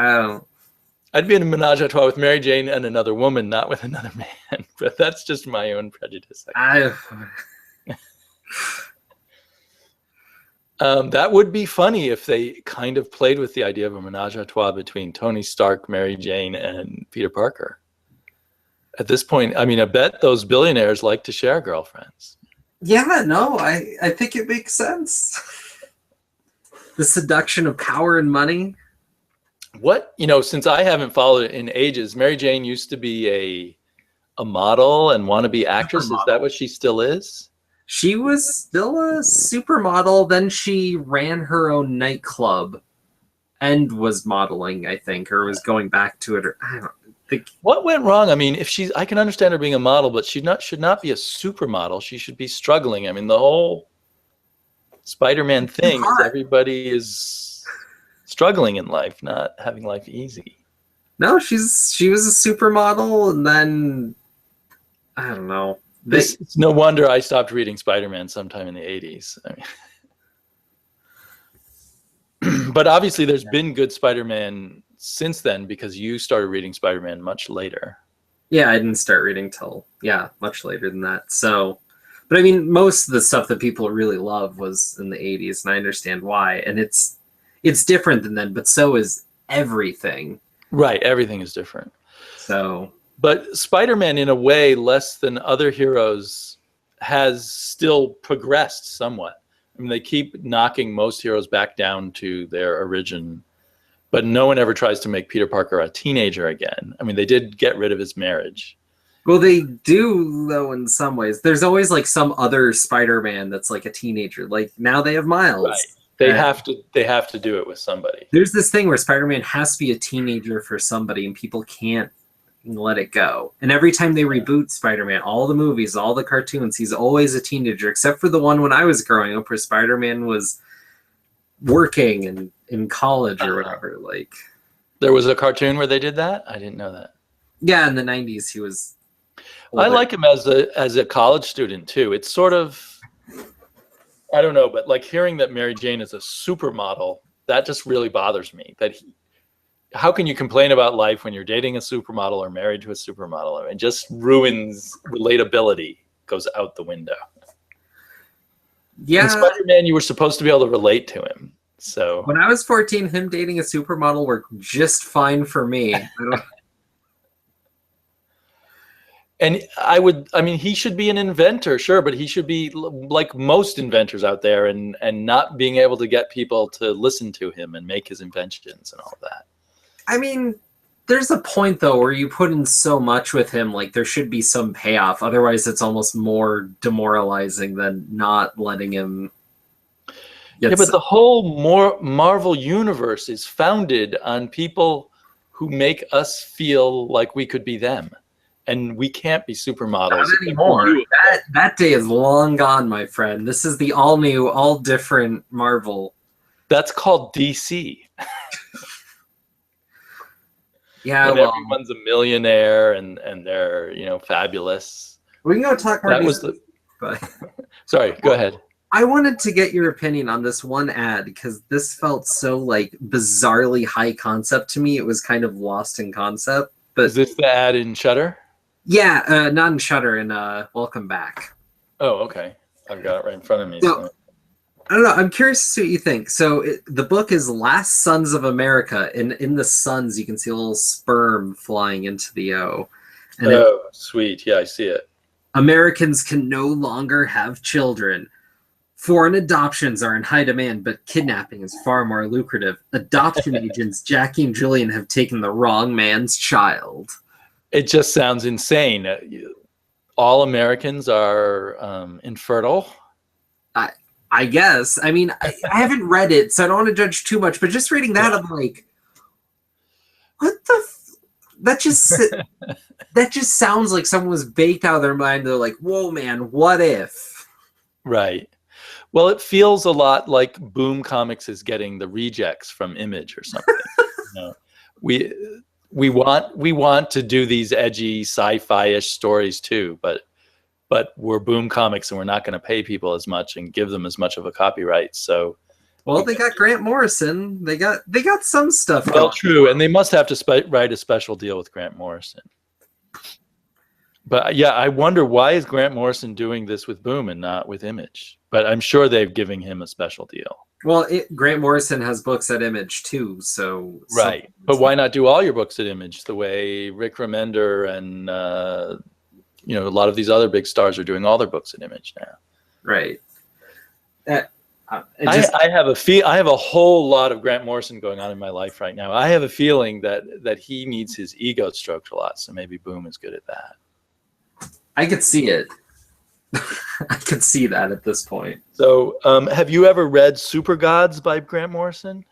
I'd be in a menage a trois with Mary Jane and another woman, not with another man. But that's just my own prejudice. That would be funny if they kind of played with the idea of a menage a trois between Tony Stark, Mary Jane, and Peter Parker. At this point, I mean, I bet those billionaires like to share girlfriends. Yeah, no, I think it makes sense. The seduction of power and money. What, since I haven't followed it in ages, Mary Jane used to be a model and wannabe actress. Is that what she still is? She was still a supermodel. Then she ran her own nightclub and was modeling, I think, or was going back to it. Or I don't think. What went wrong? I mean, I can understand her being a model, but she should not be a supermodel. She should be struggling. I mean, the whole Spider-Man thing is everybody is struggling in life, not having life easy. No, she was a supermodel, and then I don't know. It's no wonder I stopped reading Spider-Man sometime in the 80s. I mean, but obviously there's been good Spider-Man since then because you started reading Spider-Man much later. Yeah, I didn't start reading till, much later than that. So, but I mean, most of the stuff that people really love was in the 80s, and I understand why. And it's different than then, but so is everything. Right, everything is different. So... But Spider-Man, in a way, less than other heroes, has still progressed somewhat. I mean, they keep knocking most heroes back down to their origin, but no one ever tries to make Peter Parker a teenager again. I mean, they did get rid of his marriage. Well, they do, though, in some ways. There's always, like, some other Spider-Man that's, like, a teenager. Like, now they have Miles. Right. They have to do it with somebody. There's this thing where Spider-Man has to be a teenager for somebody, and people can't let it go. And every time they reboot Spider-Man, all the movies, all the cartoons, he's always a teenager, except for the one when I was growing up where Spider-Man was working and in college or whatever. Like, there was a cartoon where they did that? I didn't know that. Yeah, in the 90s he was older. I like him as a college student too. It's sort of I don't know, but like hearing that Mary Jane is a supermodel, that just really bothers me. How can you complain about life when you're dating a supermodel or married to a supermodel? I mean, it just ruins relatability, goes out the window. Yeah. In Spider-Man, you were supposed to be able to relate to him. So when I was 14, him dating a supermodel worked just fine for me. And I mean, he should be an inventor, sure, but he should be like most inventors out there and not being able to get people to listen to him and make his inventions and all that. I mean, there's a point, though, where you put in so much with him, like, there should be some payoff. Otherwise, it's almost more demoralizing than not letting him Yeah, but the whole Marvel universe is founded on people who make us feel like we could be them. And we can't be supermodels. Not anymore. That day is long gone, my friend. This is the all new, all different Marvel. That's called DC. Yeah, when everyone's a millionaire and they're, you know, fabulous. We can go talk more. That was the. But sorry, go ahead. I wanted to get your opinion on this one ad because this felt so like bizarrely high concept to me. It was kind of lost in concept. But is this the ad in Shudder? Yeah, not in Shudder, in Welcome Back. Oh, okay. I've got it right in front of me. So, I don't know. I'm curious to see what you think. So the book is Last Sons of America. And in the sons, you can see a little sperm flying into the O. And sweet. Yeah, I see it. Americans can no longer have children. Foreign adoptions are in high demand, but kidnapping is far more lucrative. Adoption agents Jackie and Julian have taken the wrong man's child. It just sounds insane. All Americans are infertile. I guess. I mean, I haven't read it, so I don't want to judge too much. But just reading that, I'm like, what the? That just sounds like someone was baked out of their mind. They're like, whoa, man, what if? Right. Well, it feels a lot like Boom Comics is getting the rejects from Image or something. You know, we want to do these edgy sci-fi-ish stories too, but we're Boom Comics and we're not going to pay people as much and give them as much of a copyright. So, well, they got Grant Morrison. They got some stuff. Well, true, and they must have to write a special deal with Grant Morrison. But yeah, I wonder why is Grant Morrison doing this with Boom and not with Image? But I'm sure they've given him a special deal. Well, Grant Morrison has books at Image too, so right. But why not do all your books at Image the way Rick Remender and you know, a lot of these other big stars are doing all their books at Image now? Right. I have a whole lot of Grant Morrison going on in my life right now. I have a feeling that he needs his ego stroked a lot, so maybe Boom is good at that. I could see it. I could see that at this point. So, have you ever read Super Gods by Grant Morrison?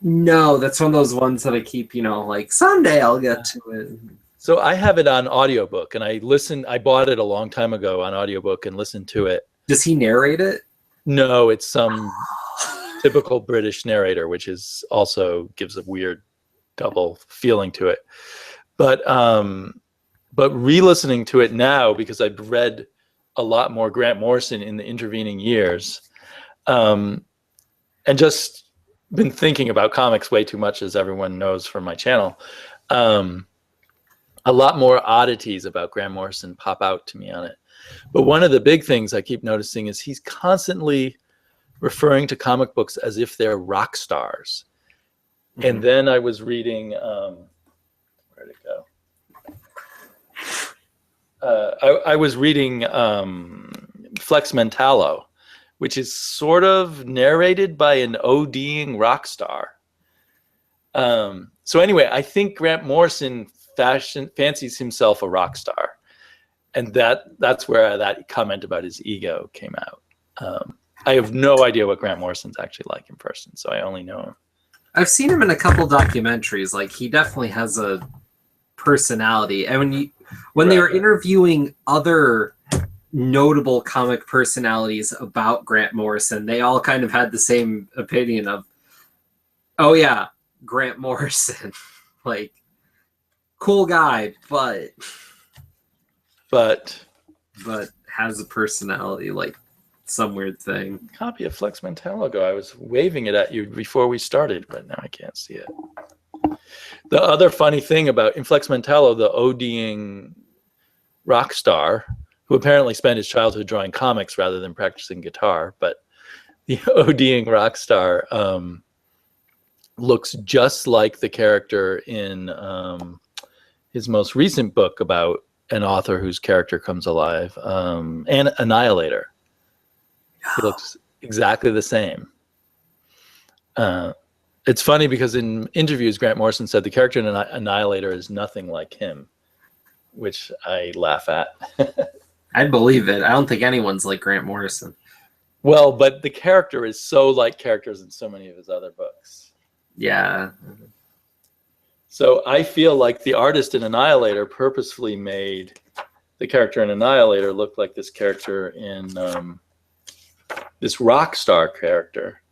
No, that's one of those ones that I keep, you know, like someday I'll get to it. So I have it on audiobook, and I bought it a long time ago on audiobook and listened to it. Does he narrate it? No, it's some typical British narrator, which is also gives a weird double feeling to it. But re-listening to it now, because I've read a lot more Grant Morrison in the intervening years, and just been thinking about comics way too much, as everyone knows from my channel, a lot more oddities about Grant Morrison pop out to me on it. But one of the big things I keep noticing is he's constantly referring to comic books as if they're rock stars. Mm-hmm. And then I was reading, where'd it go? I was reading Flex Mentallo, which is sort of narrated by an ODing rock star. So anyway, I think Grant Morrison fancies himself a rock star, and that's where that comment about his ego came out. I have no idea what Grant Morrison's actually like in person, so I only know him. I've seen him in a couple documentaries. Like, he definitely has a personality. And when they were interviewing other notable comic personalities about Grant Morrison, they all kind of had the same opinion of, oh yeah, Grant Morrison. Like, cool guy, but has a personality. Like, some weird thing. Copy of Flex Mentallo. I was waving it at you before we started, but now I can't see it. The other funny thing about in Flex Mentallo, the ODing rock star, who apparently spent his childhood drawing comics rather than practicing guitar, but the ODing rock star looks just like the character in his most recent book about an author whose character comes alive, and Annihilator. He looks exactly the same. It's funny because in interviews, Grant Morrison said the character in Annihilator is nothing like him, which I laugh at. I believe it. I don't think anyone's like Grant Morrison. Well, but the character is so like characters in so many of his other books. Yeah. So I feel like the artist in Annihilator purposefully made the character in Annihilator look like this character in this rock star character.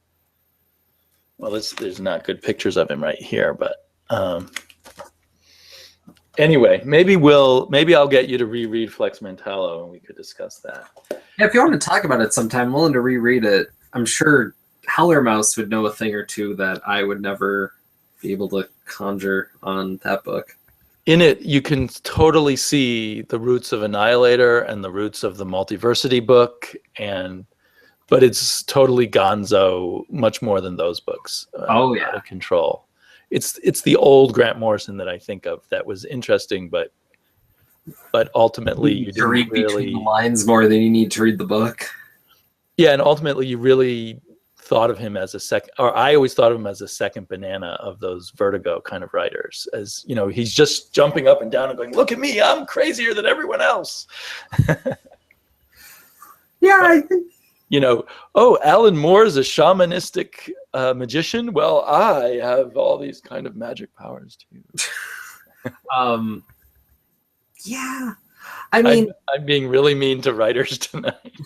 Well, there's not good pictures of him right here, but anyway, maybe I'll get you to reread Flex Mentallo and we could discuss that. Yeah, if you want to talk about it sometime, I'm willing to reread it. I'm sure Howler Mouse would know a thing or two that I would never be able to conjure on that book. In it, you can totally see the roots of Annihilator and the roots of the Multiversity book, but it's totally gonzo, much more than those books. Oh yeah, out of control. It's the old Grant Morrison that I think of that was interesting, but ultimately you didn't read really between the lines more than you need to read the book. Yeah, and ultimately you really thought of him as a second, or I always thought of him as a second banana of those Vertigo kind of writers. As you know, he's just jumping up and down and going, "Look at me, I'm crazier than everyone else." Yeah, I think. You know, oh, Alan Moore is a shamanistic magician. Well, I have all these kind of magic powers too. Yeah, I mean, I'm being really mean to writers tonight.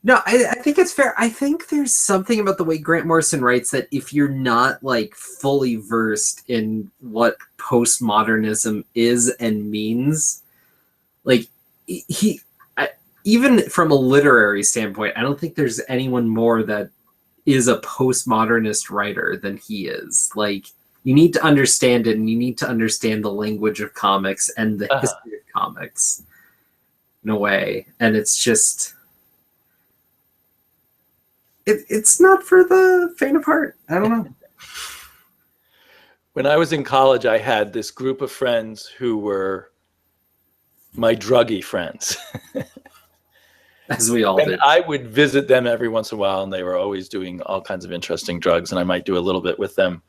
No, I think it's fair. I think there's something about the way Grant Morrison writes that if you're not like fully versed in what postmodernism is and means, like even from a literary standpoint, I don't think there's anyone more that is a postmodernist writer than he is. Like, you need to understand it, and you need to understand the language of comics and the history of comics in a way. And it's just... It's not for the faint of heart. I don't know. When I was in college, I had this group of friends who were my druggy friends. As we all did. I would visit them every once in a while, and they were always doing all kinds of interesting drugs, and I might do a little bit with them.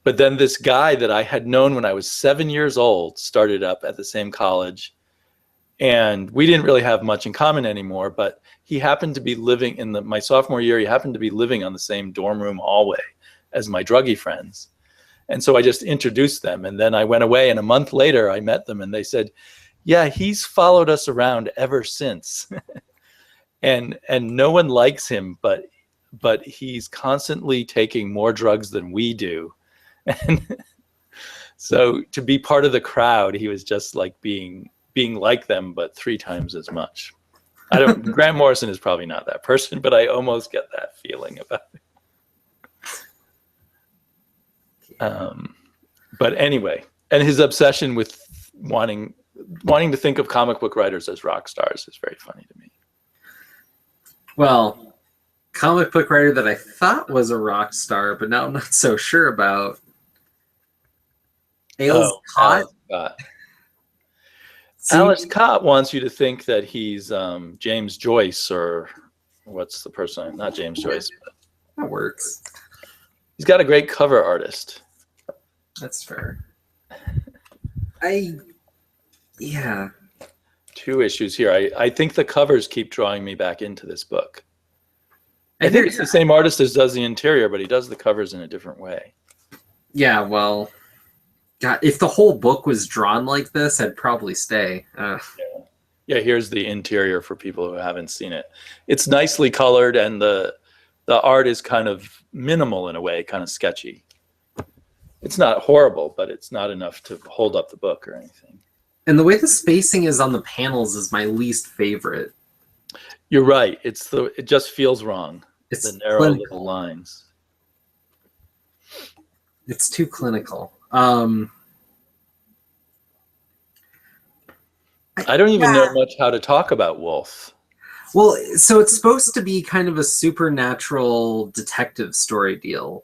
But then this guy that I had known when I was 7 years old started up at the same college, and we didn't really have much in common anymore, but he happened to be living in my sophomore year, he happened to be living on the same dorm room hallway as my druggy friends. And so I just introduced them, and then I went away, and a month later I met them, and they said, yeah, he's followed us around ever since. and no one likes him, but he's constantly taking more drugs than we do. And so to be part of the crowd, he was just like being like them, but 3 times as much. Grant Morrison is probably not that person, but I almost get that feeling about it. But anyway, and his obsession with wanting to think of comic book writers as rock stars is very funny to me. Well, comic book writer that I thought was a rock star, but now I'm not so sure about. Ales Cott. Alex Cott wants you to think that he's James Joyce, or what's the person? Not James Joyce. But that works. He's got a great cover artist. That's fair. Yeah. 2 issues here. I think the covers keep drawing me back into this book. I think it's the same artist as does the interior, but he does the covers in a different way. Yeah, well, God, if the whole book was drawn like this, I'd probably stay. Yeah, here's the interior for people who haven't seen it. It's nicely colored, and the art is kind of minimal in a way, kind of sketchy. It's not horrible, but it's not enough to hold up the book or anything. And the way the spacing is on the panels is my least favorite. You're right. It just feels wrong. It's The narrow little clinical. lines. It's too clinical. I don't even know Yeah. much how to talk about Wolf. Well, so it's supposed to be kind of a supernatural detective story deal,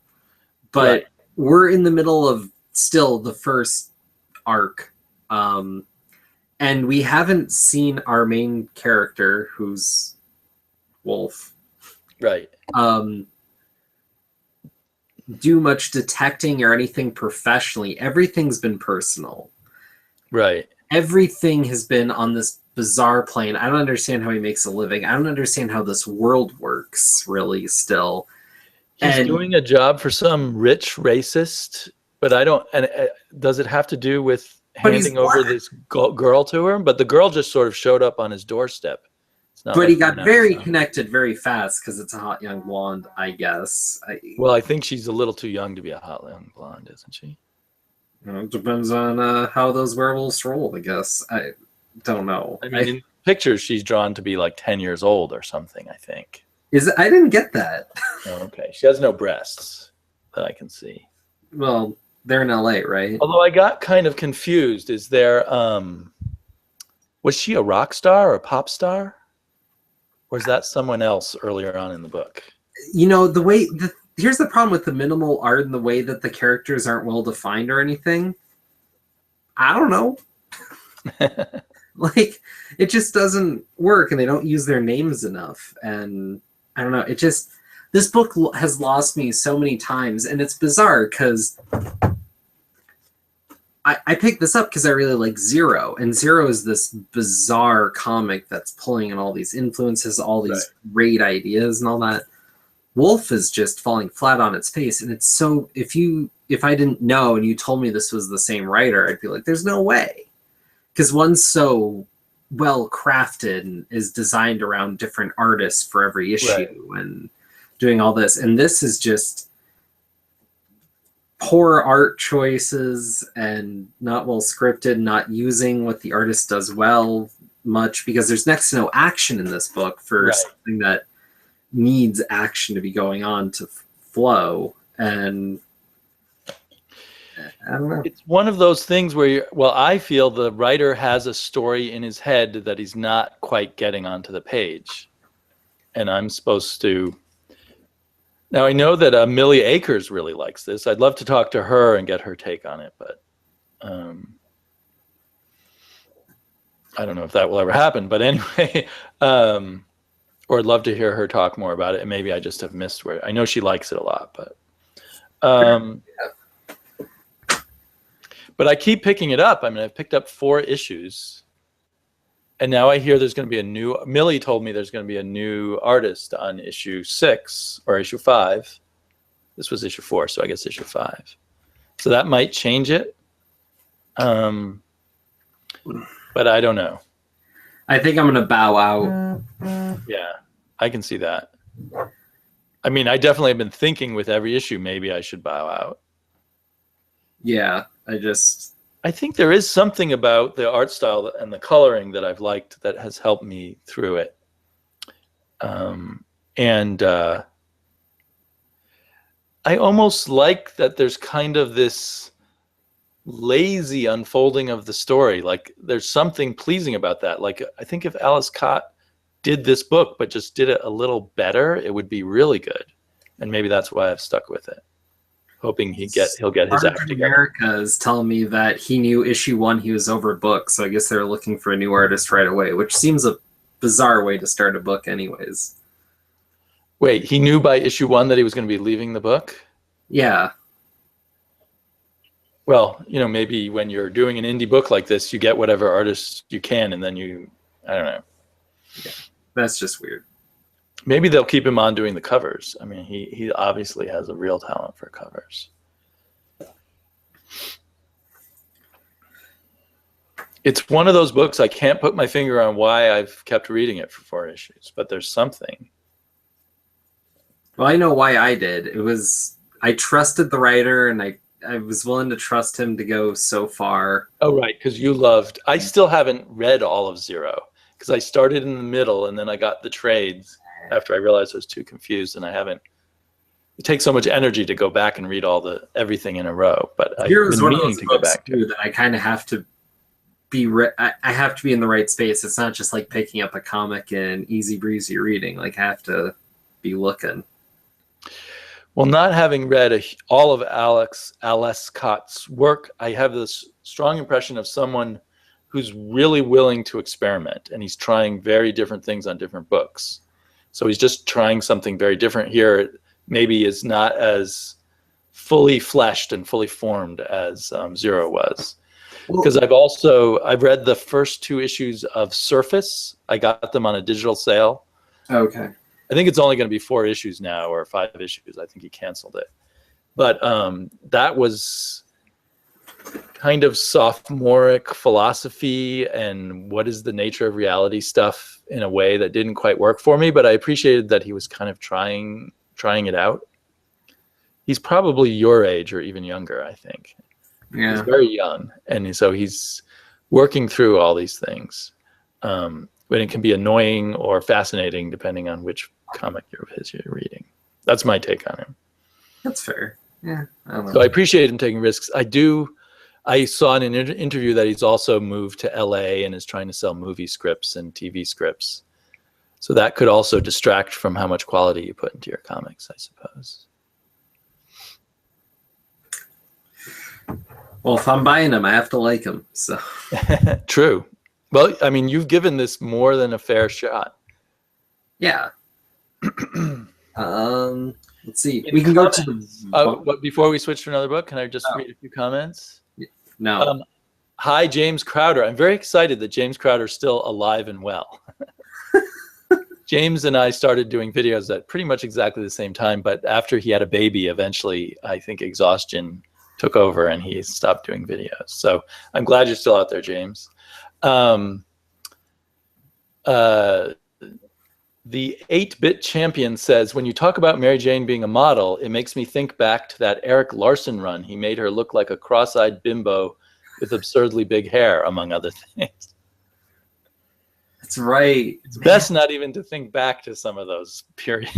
but Right. we're in the middle of still the first arc. And we haven't seen our main character, who's Wolf, Right. Do much detecting or anything professionally. Everything's been personal. Right. Everything has been on this bizarre plane. I don't understand how he makes a living. I don't understand how this world works, really, still. He's And doing a job for some rich racist, but I don't. And does it have to do with but he's handing over black. this girl to her? But the girl just sort of showed up on his doorstep. It's not But like he he got announced very them. connected very fast because it's a hot young blonde, I guess. Well, I think she's a little too young to be a hot young blonde, isn't she? It depends on how those werewolves roll, I guess. I don't know. I mean, in pictures, she's drawn to be like 10 years old or something, I think. I didn't get that. Oh, okay. She has no breasts that I can see. Well, they're in LA, right? Although I got kind of confused. Is there, was she a rock star or a pop star? Or is that someone else earlier on in the book? You know, here's the problem with the minimal art and the way that the characters aren't well defined or anything. I don't know. Like, it just doesn't work, and they don't use their names enough. And I don't know. This book has lost me so many times, and it's bizarre because I picked this up because I really like Zero, and Zero is this bizarre comic that's pulling in all these influences, all these great ideas, and all that. Wolf is just falling flat on its face, and it's so. If I didn't know and you told me this was the same writer, I'd be like, "There's no way," because one's so well crafted and is designed around different artists for every issue and doing all this, and this is just poor art choices and not well scripted, not using what the artist does well much, because there's next to no action in this book for something that needs action to be going on to flow. And I don't know. It's one of those things where, I feel the writer has a story in his head that he's not quite getting onto the page. And I'm supposed to. Now, I know that Millie Akers really likes this. I'd love to talk to her and get her take on it, but I don't know if that will ever happen. But anyway, or I'd love to hear her talk more about it. And maybe I just have missed where. I know she likes it a lot, but I keep picking it up. I mean, I've picked up 4 issues. And now I hear there's going to be Millie told me there's going to be a new artist on issue 6 or issue 5. This was issue 4, so I guess issue 5. So that might change it. But I don't know. I think I'm going to bow out. Yeah, I can see that. I mean, I definitely have been thinking with every issue, maybe I should bow out. Yeah, I think there is something about the art style and the coloring that I've liked that has helped me through it. And I almost like that there's kind of this lazy unfolding of the story. Like there's something pleasing about that. Like I think if Alice Cott did this book, but just did it a little better, it would be really good. And maybe that's why I've stuck with it. Hoping he'll get his act together. America is telling me that he knew issue 1 he was overbooked, so I guess they're looking for a new artist right away, which seems a bizarre way to start a book anyways. Wait, he knew by issue 1 that he was going to be leaving the book? Yeah. Well, maybe when you're doing an indie book like this, you get whatever artists you can, and then I don't know. Yeah, that's just weird. Maybe they'll keep him on doing the covers. I mean, he obviously has a real talent for covers. It's one of those books I can't put my finger on why I've kept reading it for 4 issues, but there's something. Well, I know why I did. I trusted the writer, and I was willing to trust him to go so far. Oh, right, because I still haven't read all of Zero, because I started in the middle and then I got the trades after I realized I was too confused, and I haven't. It takes so much energy to go back and read everything in a row, but I've Here's been one of meaning those to go books back to too it. that I kind of have to be. I have to be in the right space. It's not just like picking up a comic and easy breezy reading. Like I have to be looking. Well, not having read all of Alex Scott's work, I have this strong impression of someone who's really willing to experiment, and he's trying very different things on different books. So he's just trying something very different here. Maybe is not as fully fleshed and fully formed as Zero was. Because I've read the first 2 issues of Surface. I got them on a digital sale. Okay. I think it's only going to be 4 issues now, or 5 issues. I think he canceled it. But that was kind of sophomoric philosophy and what is the nature of reality stuff in a way that didn't quite work for me. But I appreciated that he was kind of trying it out. He's probably your age or even younger, I think. Yeah. He's very young, and so he's working through all these things. But it can be annoying or fascinating depending on which comic you're reading. That's my take on him. That's fair. Yeah. So I appreciate him taking risks. I saw in an interview that he's also moved to LA and is trying to sell movie scripts and TV scripts. So that could also distract from how much quality you put into your comics, I suppose. Well, if I'm buying them, I have to like them. So True. Well, I mean, you've given this more than a fair shot. yeah. Let's see. We can go to the before we switch to another book. Can I just read a few comments? No. Hi, James Crowder. I'm very excited that James Crowder is still alive and well. James and I started doing videos at pretty much exactly the same time, but after he had a baby, eventually, I think exhaustion took over and he stopped doing videos. So I'm glad you're still out there, James. The 8-Bit Champion says, when you talk about Mary Jane being a model, it makes me think back to that Eric Larson run. He made her look like a cross-eyed bimbo with absurdly big hair, among other things. That's right. It's best not even to think back to some of those periods.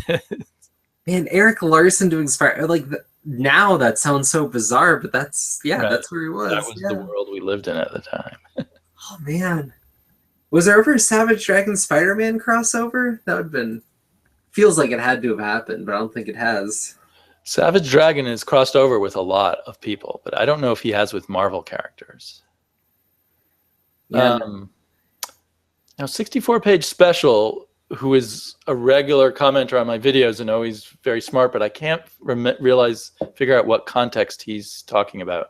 Man, Eric Larson doing now that sounds so bizarre, but that's right. That's where he was. That was the world we lived in at the time. Oh man. Was there ever a Savage Dragon Spider-Man crossover? That would have been... Feels like it had to have happened, but I don't think it has. Savage Dragon has crossed over with a lot of people, but I don't know if he has with Marvel characters. Yeah. Now, 64-Page Special, who is a regular commenter on my videos and always very smart, but I can't figure out what context he's talking about.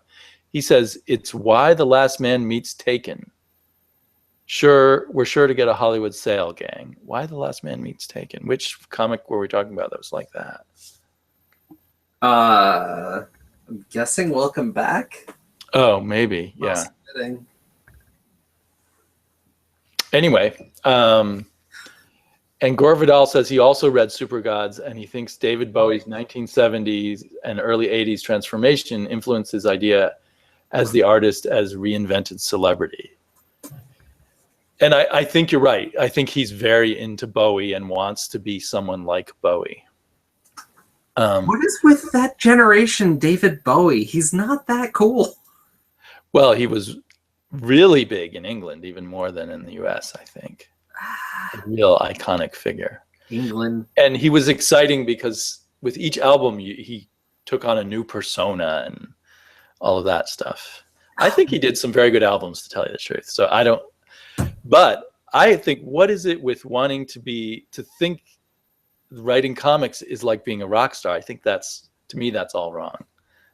He says, it's why The Last Man Meets Taken. Sure, we're sure to get a Hollywood sale, gang. Why The Last Man Meets Taken? Which comic were we talking about that was like that? I'm guessing Welcome Back. Oh, maybe, yeah. Anyway, and Gore Vidal says he also read Super Gods, and he thinks David Bowie's 1970s and early 80s transformation influenced his idea as the artist as reinvented celebrity. And I think you're right. I think he's very into Bowie and wants to be someone like Bowie. What is with that generation, David Bowie? He's not that cool. Well, he was really big in England, even more than in the US, I think. A real iconic figure. England. And he was exciting because with each album, he took on a new persona and all of that stuff. I think he did some very good albums, to tell you the truth. So but I think, what is it with wanting to think writing comics is like being a rock star? I think to me, that's all wrong.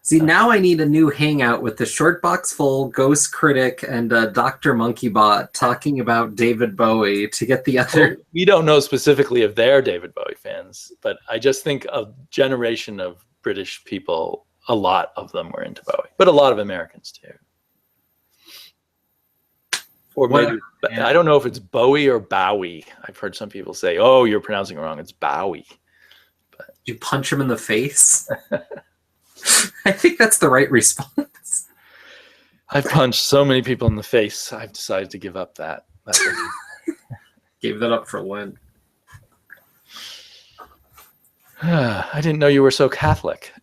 See, now I need a new hangout with the Short Box Full, Ghost Critic, and Dr. Monkeybot talking about David Bowie to get the other... Well, we don't know specifically if they're David Bowie fans, but I just think a generation of British people, a lot of them were into Bowie, but a lot of Americans too. Or maybe, I don't know if it's Bowie or Bowie. I've heard some people say, oh, you're pronouncing it wrong. It's Bowie. But you punch him in the face? I think that's the right response. I've punched so many people in the face. I've decided to give up that. Gave that up for Lent. I didn't know you were so Catholic.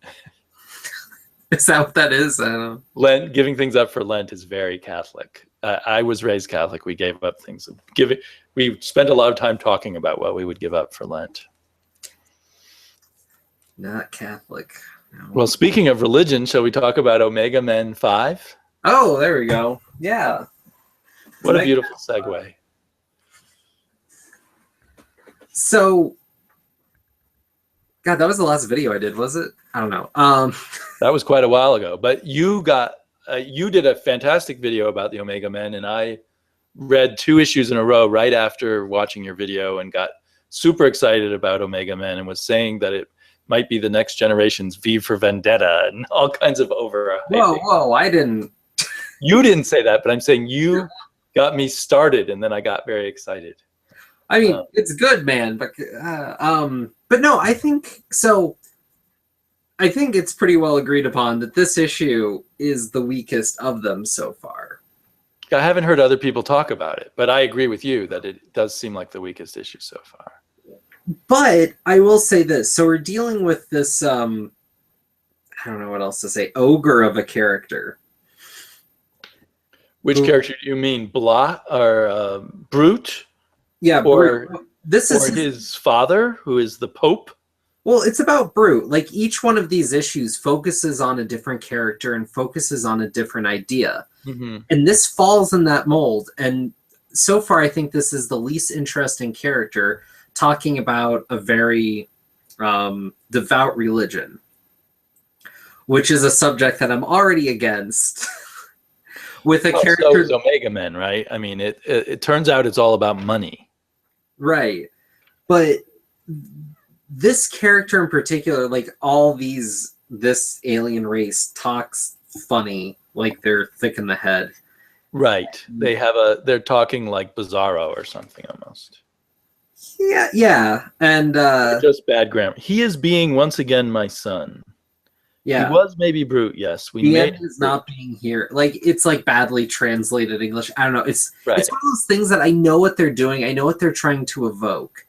Is that what that is? I don't know. Lent, giving things up for Lent is very Catholic. I was raised Catholic. We gave up things. We spent a lot of time talking about what we would give up for Lent. Not Catholic. No. Well, speaking of religion, shall we talk about Omega Men 5? Oh, there we go. Yeah. What a beautiful segue. So, God, that was the last video I did, was it? I don't know. That was quite a while ago. But you did a fantastic video about the Omega Men, and I read 2 issues in a row right after watching your video and got super excited about Omega Men and was saying that it might be the next generation's V for Vendetta and all kinds of over. Whoa, I didn't. You didn't say that, but I'm saying you got me started, and then I got very excited. I mean, it's good, man, but no, I think so. I think it's pretty well agreed upon that this issue is the weakest of them so far. I haven't heard other people talk about it, but I agree with you that it does seem like the weakest issue so far. But I will say this. So we're dealing with this, I don't know what else to say, ogre of a character. Which character do you mean? Blah or Brute? Yeah, or Brute. This is his father, who is the Pope? Well, it's about Brute. Like, each one of these issues focuses on a different character and focuses on a different idea. Mm-hmm. And this falls in that mold. And so far, I think this is the least interesting character talking about a very devout religion, which is a subject that I'm already against. With a character... So is Omega Men, right? I mean, it turns out it's all about money. Right. But... this character in particular, like this alien race talks funny, like they're thick in the head. Right. They're talking like Bizarro or something almost. Yeah. And just bad grammar. He is being once again my son. Yeah. He was maybe Brute, yes. The end is not being here. Like, it's like badly translated English. I don't know. It's one of those things that I know what they're doing. I know what they're trying to evoke.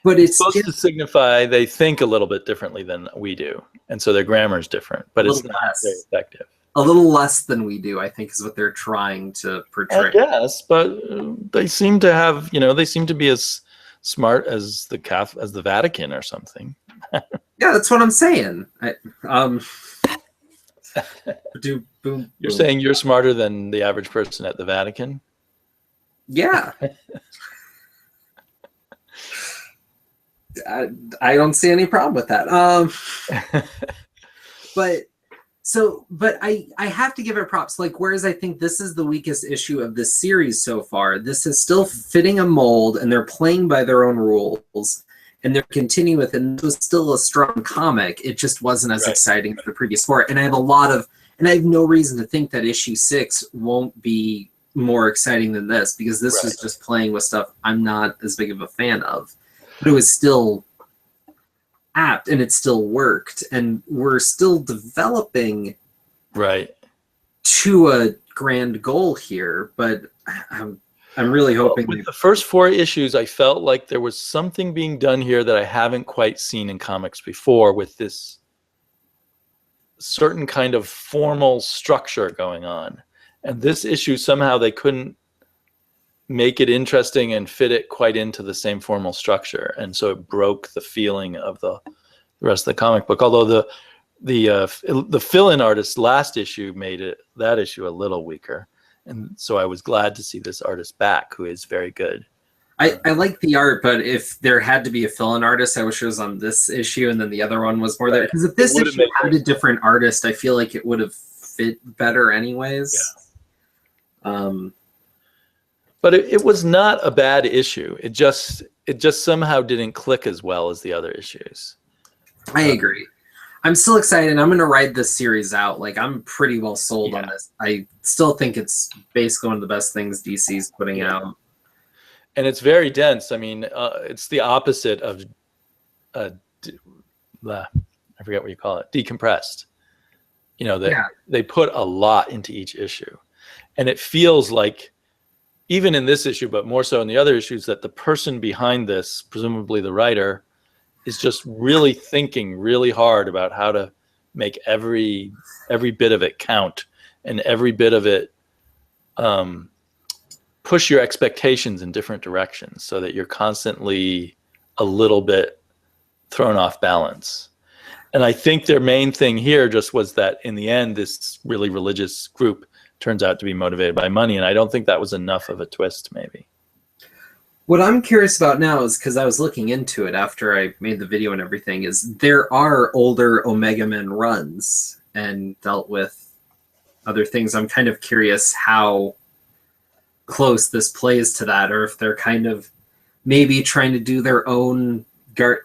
But it's supposed to signify they think a little bit differently than we do. And so their grammar is different, but it's not very effective. A little less than we do, I think, is what they're trying to portray. Yes, but they seem to have, they seem to be as smart as the Vatican or something. Yeah, that's what I'm saying. You're saying you're smarter than the average person at the Vatican? Yeah. I don't see any problem with that. But I have to give it props. Like, whereas I think this is the weakest issue of this series so far, this is still fitting a mold, and they're playing by their own rules, and they're continuing with it. And it was still a strong comic. It just wasn't as exciting as the previous 4. And I have no reason to think that issue 6 won't be more exciting than this, because this was just playing with stuff I'm not as big of a fan of. But it was still apt, and it still worked, and we're still developing to a grand goal here. But I'm really hoping with the first 4 issues, I felt like there was something being done here that I haven't quite seen in comics before, with this certain kind of formal structure going on. And this issue, somehow they couldn't make it interesting and fit it quite into the same formal structure, and so it broke the feeling of the rest of the comic book. Although the fill-in artist last issue made that issue a little weaker, and so I was glad to see this artist back, who is very good. I like the art, but if there had to be a fill-in artist, I wish it was on this issue, and then the other one was more there. Because if this issue had a different artist, I feel like it would have fit better anyways. Yeah. But it was not a bad issue. It just somehow didn't click as well as the other issues. I agree. I'm still excited. I'm going to ride this series out. Like, I'm pretty well sold on this. I still think it's basically one of the best things DC's putting out. And it's very dense. I mean, it's the opposite of, I forget what you call it, decompressed. They put a lot into each issue. And it feels like even in this issue, but more so in the other issues, that the person behind this, presumably the writer, is just really thinking really hard about how to make every bit of it count, and every bit of it push your expectations in different directions, so that you're constantly a little bit thrown off balance. And I think their main thing here just was that in the end, this really religious group turns out to be motivated by money. And I don't think that was enough of a twist, maybe. What I'm curious about now is, because I was looking into it after I made the video and everything, is there are older Omega Men runs and dealt with other things. I'm kind of curious how close this plays to that, or if they're kind of maybe trying to do their own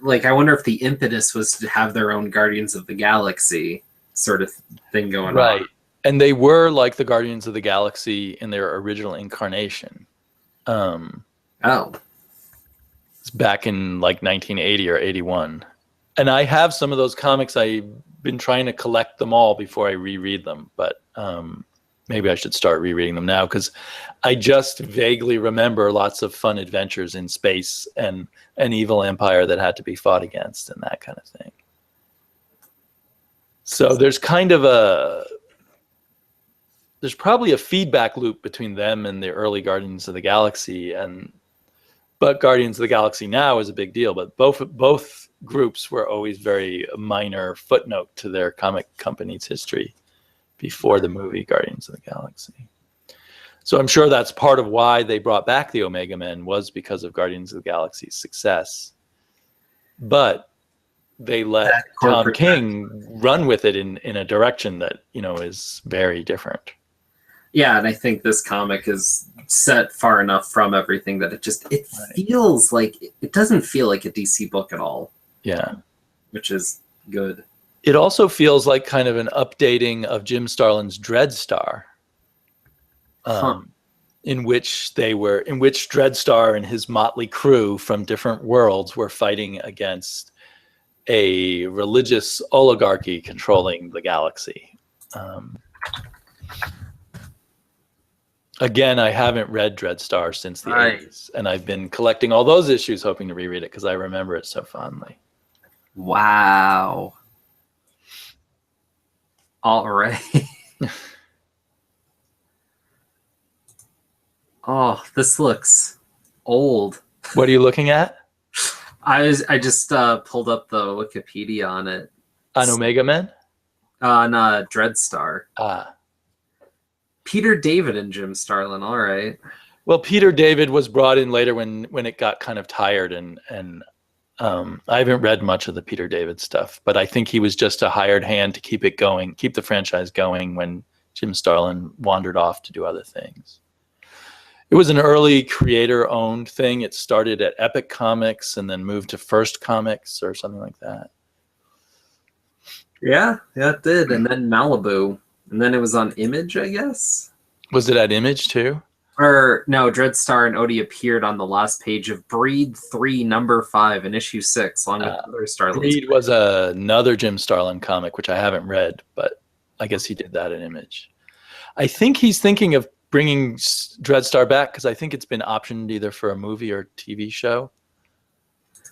like, I wonder if the impetus was to have their own Guardians of the Galaxy sort of thing going on. Right. And they were like the Guardians of the Galaxy in their original incarnation. It's back in like 1980 or 81. And I have some of those comics. I've been trying to collect them all before I reread them, but maybe I should start rereading them now, because I just vaguely remember lots of fun adventures in space and an evil empire that had to be fought against and that kind of thing. So there's kind of there's probably a feedback loop between them and the early Guardians of the Galaxy, but Guardians of the Galaxy now is a big deal. But both groups were always very minor footnote to their comic company's history before the movie Guardians of the Galaxy. So I'm sure that's part of why they brought back the Omega Men, was because of Guardians of the Galaxy's success. But they let Tom King run with it in a direction that, is very different. Yeah, and I think this comic is set far enough from everything that it feels like, it doesn't feel like a DC book at all. Yeah. Which is good. It also feels like kind of an updating of Jim Starlin's Dreadstar, in which Dreadstar and his motley crew from different worlds were fighting against a religious oligarchy controlling the galaxy. Again, I haven't read Dreadstar since the 80s, and I've been collecting all those issues hoping to reread it because I remember it so fondly. Wow. All right. Oh, this looks old. What are you looking at? I just pulled up the Wikipedia on it. On Omega Men? On Dreadstar. Ah. Peter David and Jim Starlin, all right. Well, Peter David was brought in later when it got kind of tired, and I haven't read much of the Peter David stuff, but I think he was just a hired hand to keep it going, keep the franchise going when Jim Starlin wandered off to do other things. It was an early creator-owned thing. It started at Epic Comics and then moved to First Comics or something like that. Yeah, it did. And then Malibu. And then it was on Image, I guess. Was it at Image too? Or no, Dreadstar and Odie appeared on the last page of Breed 3, number 5, in issue 6, along with other Starlin. Breed was another Jim Starlin comic, which I haven't read, but I guess he did that at Image. I think he's thinking of bringing Dreadstar back because I think it's been optioned either for a movie or TV show.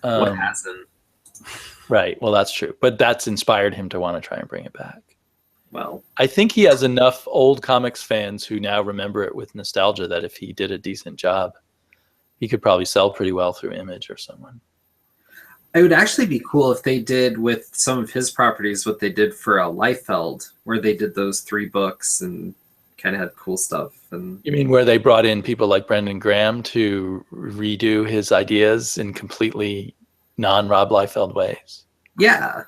What hasn't? Right. Well, that's true. But that's inspired him to want to try and bring it back. Well, I think he has enough old comics fans who now remember it with nostalgia that if he did a decent job, he could probably sell pretty well through Image or someone. It would actually be cool if they did with some of his properties what they did for Liefeld, where they did those 3 books and kind of had cool stuff. And you mean where they brought in people like Brendan Graham to redo his ideas in completely non-Rob Liefeld ways? Yeah.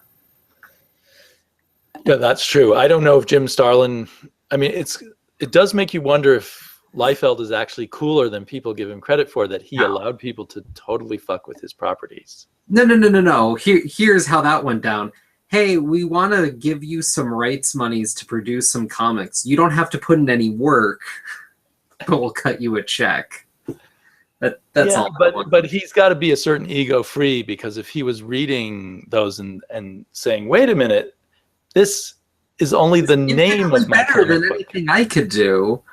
Yeah, that's true. I don't know if Jim Starlin, it does make you wonder if Liefeld is actually cooler than people give him credit for, that he allowed people to totally fuck with his properties. No. Here's how that went down. Hey, we want to give you some rights monies to produce some comics. You don't have to put in any work, but we'll cut you a check. That's all. But he's got to be a certain ego free, because if he was reading those and saying, wait a minute, this is only the name of my better than anything I could do.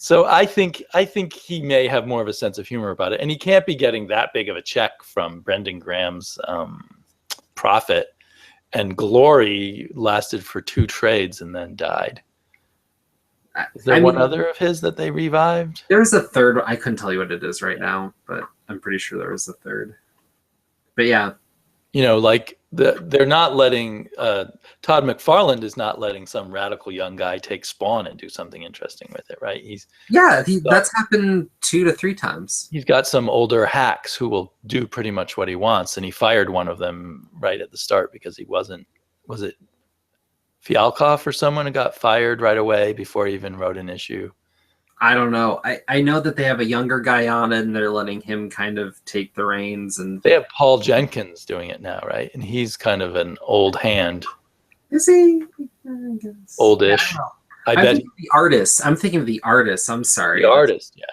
So I think he may have more of a sense of humor about it, and he can't be getting that big of a check from Brendan Graham's profit. And Glory lasted for 2 trades and then died. Is there one other of his that they revived? There's a third. I couldn't tell you what it is right now, but I'm pretty sure there was a third. But yeah. Like they're not letting Todd McFarlane is not letting some radical young guy take Spawn and do something interesting with it, right? That's happened 2 to 3 times. He's got some older hacks who will do pretty much what he wants, and he fired one of them right at the start because he wasn't. Was it Fialkov or someone who got fired right away before he even wrote an issue? I don't know. I know that they have a younger guy on it, and they're letting him kind of take the reins. And they have Paul Jenkins doing it now, right? And he's kind of an old hand. Is he? Oldish. I bet the artist. I'm thinking of the artist. I'm sorry. The artist, yeah.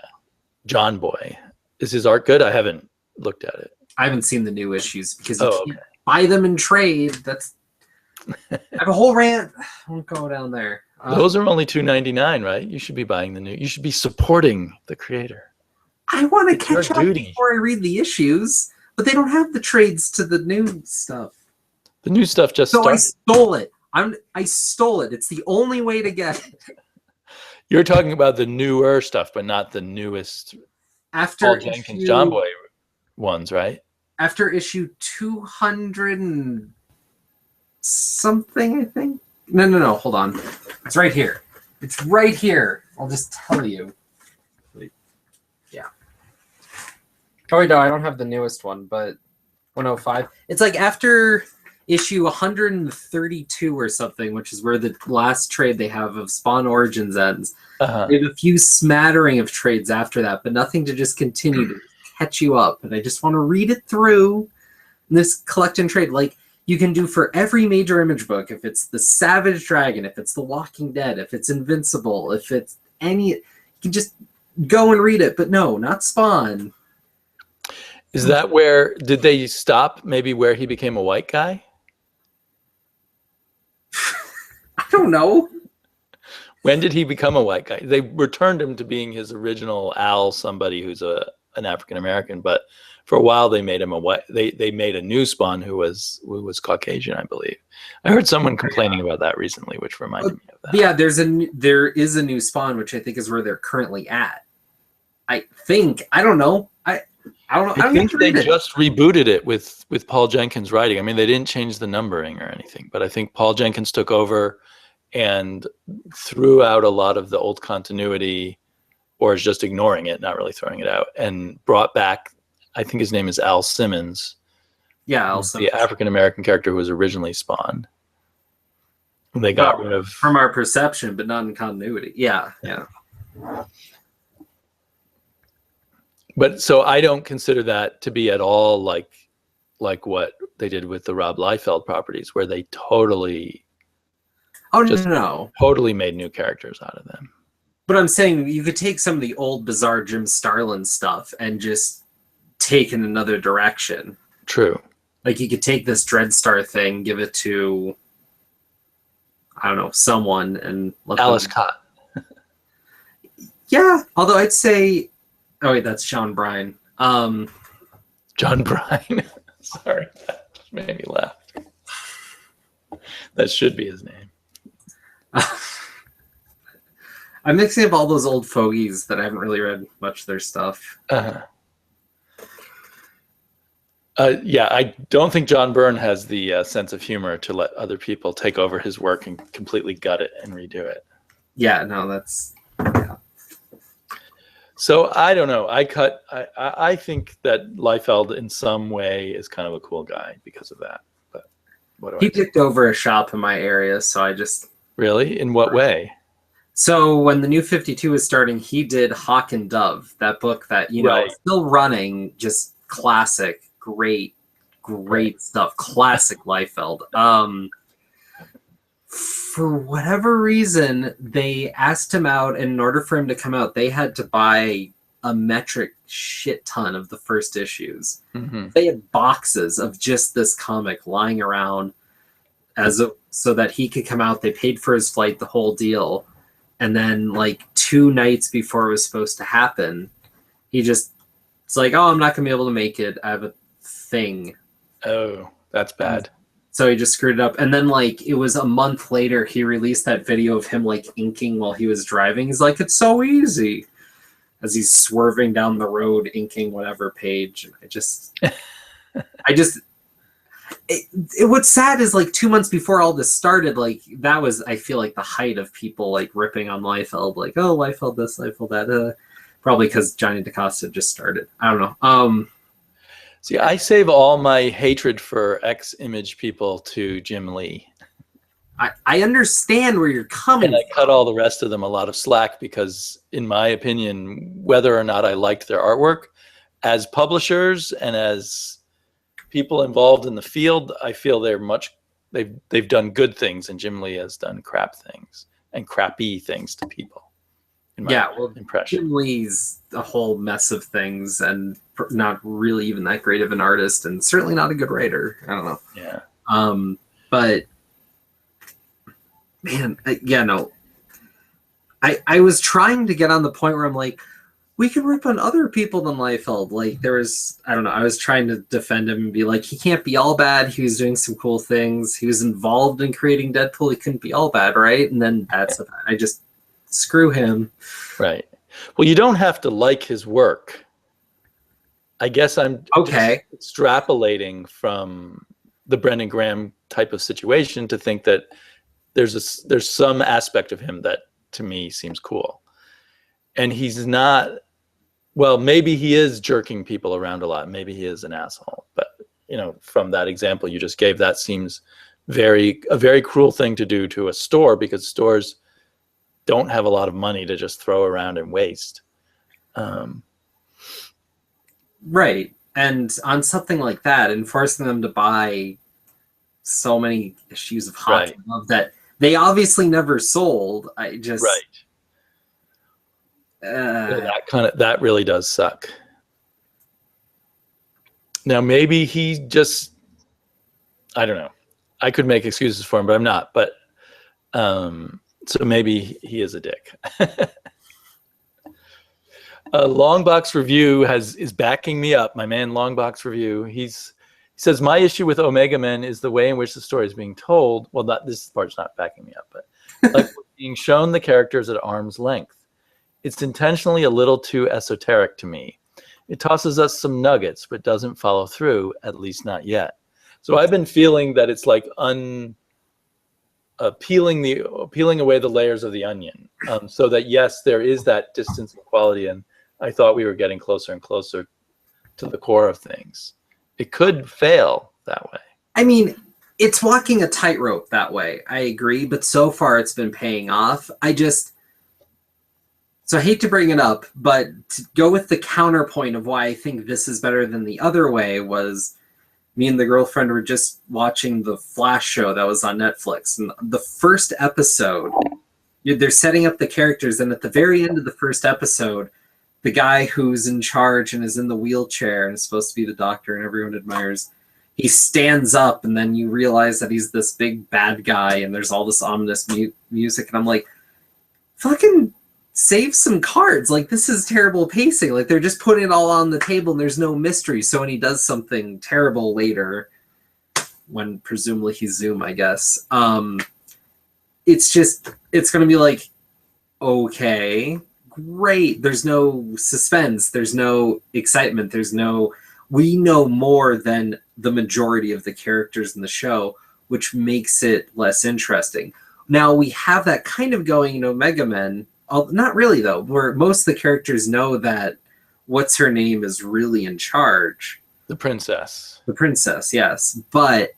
John Boy. Is his art good? I haven't looked at it. I haven't seen the new issues because you can't buy them in trade. That's. I have a whole rant. I won't go down there. Those are only $2.99, right? You should be buying the new. You should be supporting the creator. I want to catch up before I read the issues, but they don't have the trades to the new stuff. The new stuff just started. I stole it. I stole it. It's the only way to get it. You're talking about the newer stuff, but not the newest after Paul Jenkins, John Boy ones, right? After issue 200 and something, I think. No. Hold on. It's right here. It's right here. I'll just tell you. Yeah. Oh, wait, no, I don't have the newest one, but 105. It's like after issue 132 or something, which is where the last trade they have of Spawn Origins ends. They have a few smattering of trades after that, but nothing to just continue to catch you up. And I just want to read it through this collect and trade. Like, you can do for every major Image book, if it's the Savage Dragon, if it's the Walking Dead, if it's Invincible, if it's any, you can just go and read it. But no, not Spawn. Is that where, did they stop maybe where he became a white guy? I don't know. When did he become a white guy? They returned him to being his original Al, somebody who's an African American, but for a while they made him a white. They made a new Spawn who was Caucasian, I believe. I heard someone complaining about that recently, which reminded me of that. Yeah, there is a new Spawn, which I think is where they're currently at. I think. I don't know. I don't know. I think they just rebooted it with Paul Jenkins writing. I mean, they didn't change the numbering or anything, but I think Paul Jenkins took over and threw out a lot of the old continuity, or is just ignoring it, not really throwing it out, and brought back, I think his name is Al Simmons. Yeah, Al Simmons. The African-American character who was originally Spawn. They got rid of... From our perception, but not in continuity. Yeah. But so I don't consider that to be at all like what they did with the Rob Liefeld properties, where they totally made new characters out of them. But I'm saying you could take some of the old bizarre Jim Starlin stuff and just take in another direction. True. Like you could take this Dreadstar thing, give it to, I don't know, someone, and let Alice Cott. Yeah, although I'd say, oh wait, that's John Bryan. John Bryan. Sorry, that just made me laugh. That should be his name. I'm mixing up all those old fogies that I haven't really read much of their stuff. Yeah, I don't think John Byrne has the sense of humor to let other people take over his work and completely gut it and redo it. Yeah, no, that's... Yeah. So I don't know. I think that Liefeld in some way is kind of a cool guy because of that. But what do he picked over a shop in my area, so I just... Really? In what way? So when the New 52 was starting, he did Hawk and Dove, that book that, you know, is still running, just classic, great stuff. Classic Liefeld. For whatever reason, they asked him out, and in order for him to come out, they had to buy a metric shit ton of the first issues. Mm-hmm. They had boxes of just this comic lying around so that he could come out. They paid for his flight, the whole deal. And then like 2 nights before it was supposed to happen, it's like, oh, I'm not gonna be able to make it. I have a thing. Oh, that's bad. So he just screwed it up. And then like it was a month later, he released that video of him like inking while he was driving. He's like, it's so easy. As he's swerving down the road, inking whatever page. What's sad is like 2 months before all this started, like that was, I feel like, the height of people like ripping on Liefeld, like, oh, Liefeld this, Liefeld that. Probably because Johnny DaCosta just started. I don't know. See, I save all my hatred for X-Image people to Jim Lee. I understand where you're coming from. And I cut all the rest of them a lot of slack because, in my opinion, whether or not I liked their artwork, as publishers and as people involved in the field, I feel they've done good things, and Jim Lee has done crap things and crappy things to people. Impression. Jim Lee's a whole mess of things and not really even that great of an artist, and certainly not a good writer. I don't know. Yeah. But man, I was trying to get on the point where I'm like, we can rip on other people than Liefeld. Like I was trying to defend him and be like, he can't be all bad. He was doing some cool things. He was involved in creating Deadpool. He couldn't be all bad, right? And then I just screw him. Right. Well, you don't have to like his work. I guess I'm extrapolating from the Brendan Graham type of situation to think that there's some aspect of him that to me seems cool. And he's not, well, maybe he is jerking people around a lot. Maybe he is an asshole. But, from that example you just gave, that seems a very cruel thing to do to a store, because stores don't have a lot of money to just throw around and waste. Right. And on something like that, and forcing them to buy so many issues of Hot Love that they obviously never sold. That really does suck. Now, maybe he just, I don't know. I could make excuses for him, but I'm not. But so maybe he is a dick. Longbox Review is backing me up. My man Longbox Review. He says, my issue with Omega Men is the way in which the story is being told. Well, this part's not backing me up, but like being shown the characters at arm's length. It's intentionally a little too esoteric to me. It tosses us some nuggets, but doesn't follow through, at least not yet. So I've been feeling that it's like peeling away the layers of the onion, so that yes, there is that distance and quality, and I thought we were getting closer and closer to the core of things. It could fail that way. I mean, it's walking a tightrope that way. I agree, but so far it's been paying off. So I hate to bring it up, but to go with the counterpoint of why I think this is better than the other way was, me and the girlfriend were just watching the Flash show that was on Netflix. And the first episode, they're setting up the characters. And at the very end of the first episode, the guy who's in charge and is in the wheelchair and is supposed to be the doctor and everyone admires, he stands up, and then you realize that he's this big bad guy, and there's all this ominous music. And I'm like, fucking save some cards. Like, this is terrible pacing. Like, they're just putting it all on the table and there's no mystery. So when he does something terrible later, when presumably he's Zoom, I guess, it's going to be like, okay, great. There's no suspense. There's no excitement. We know more than the majority of the characters in the show, which makes it less interesting. Now, we have that kind of going in Omega Men. Not really, though, where most of the characters know that what's-her-name is really in charge. The princess. The princess, yes. But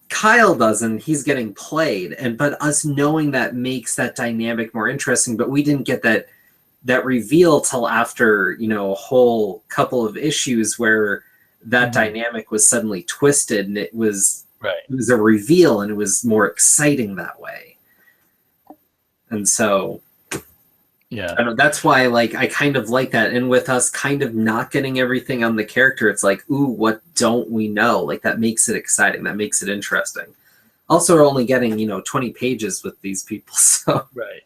Kyle doesn't. He's getting played. But us knowing that makes that dynamic more interesting. But we didn't get that reveal till after, a whole couple of issues where that dynamic was suddenly twisted, and it was a reveal, and it was more exciting that way. And so, yeah, I don't know, that's why I kind of like that. And with us kind of not getting everything on the character, it's like, ooh, what don't we know? Like, that makes it exciting. That makes it interesting. Also, we're only getting 20 pages with these people, so Right.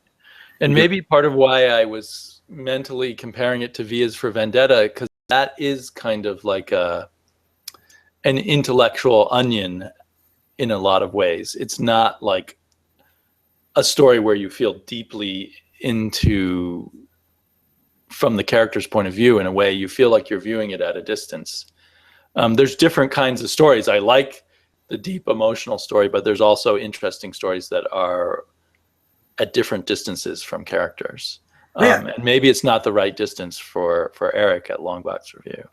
And maybe part of why I was mentally comparing it to V is for Vendetta, because that is kind of like an intellectual onion in a lot of ways. It's not like a story where you feel deeply into from the character's point of view. In a way, you feel like you're viewing it at a distance. There's different kinds of stories. I like the deep emotional story, but there's also interesting stories that are at different distances from characters. And maybe it's not the right distance for Eric at Longbox Review.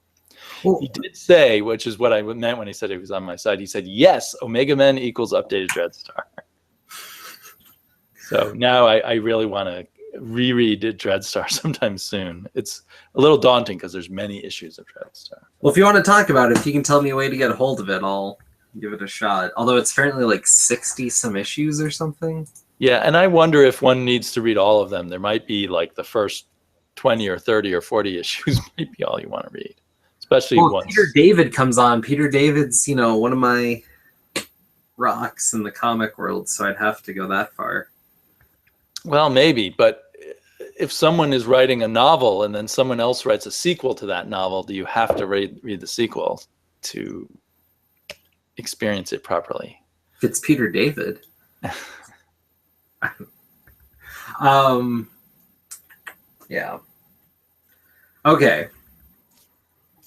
Well, he did say, which is what I meant when he said he was on my side, he said, yes, Omega Men equals updated Dreadstar. So now I really want to reread Dreadstar sometime soon. It's a little daunting because there's many issues of Dreadstar. Well, if you want to talk about it, if you can tell me a way to get a hold of it, I'll give it a shot. Although it's apparently like 60 some issues or something. Yeah, and I wonder if one needs to read all of them. There might be like the first 20 or 30 or 40 issues might be all you want to read, especially once Peter David comes on. Peter David's, one of my rocks in the comic world, so I'd have to go that far. Well, maybe, but if someone is writing a novel and then someone else writes a sequel to that novel, do you have to read the sequel to experience it properly? If it's Peter David. Yeah. Okay.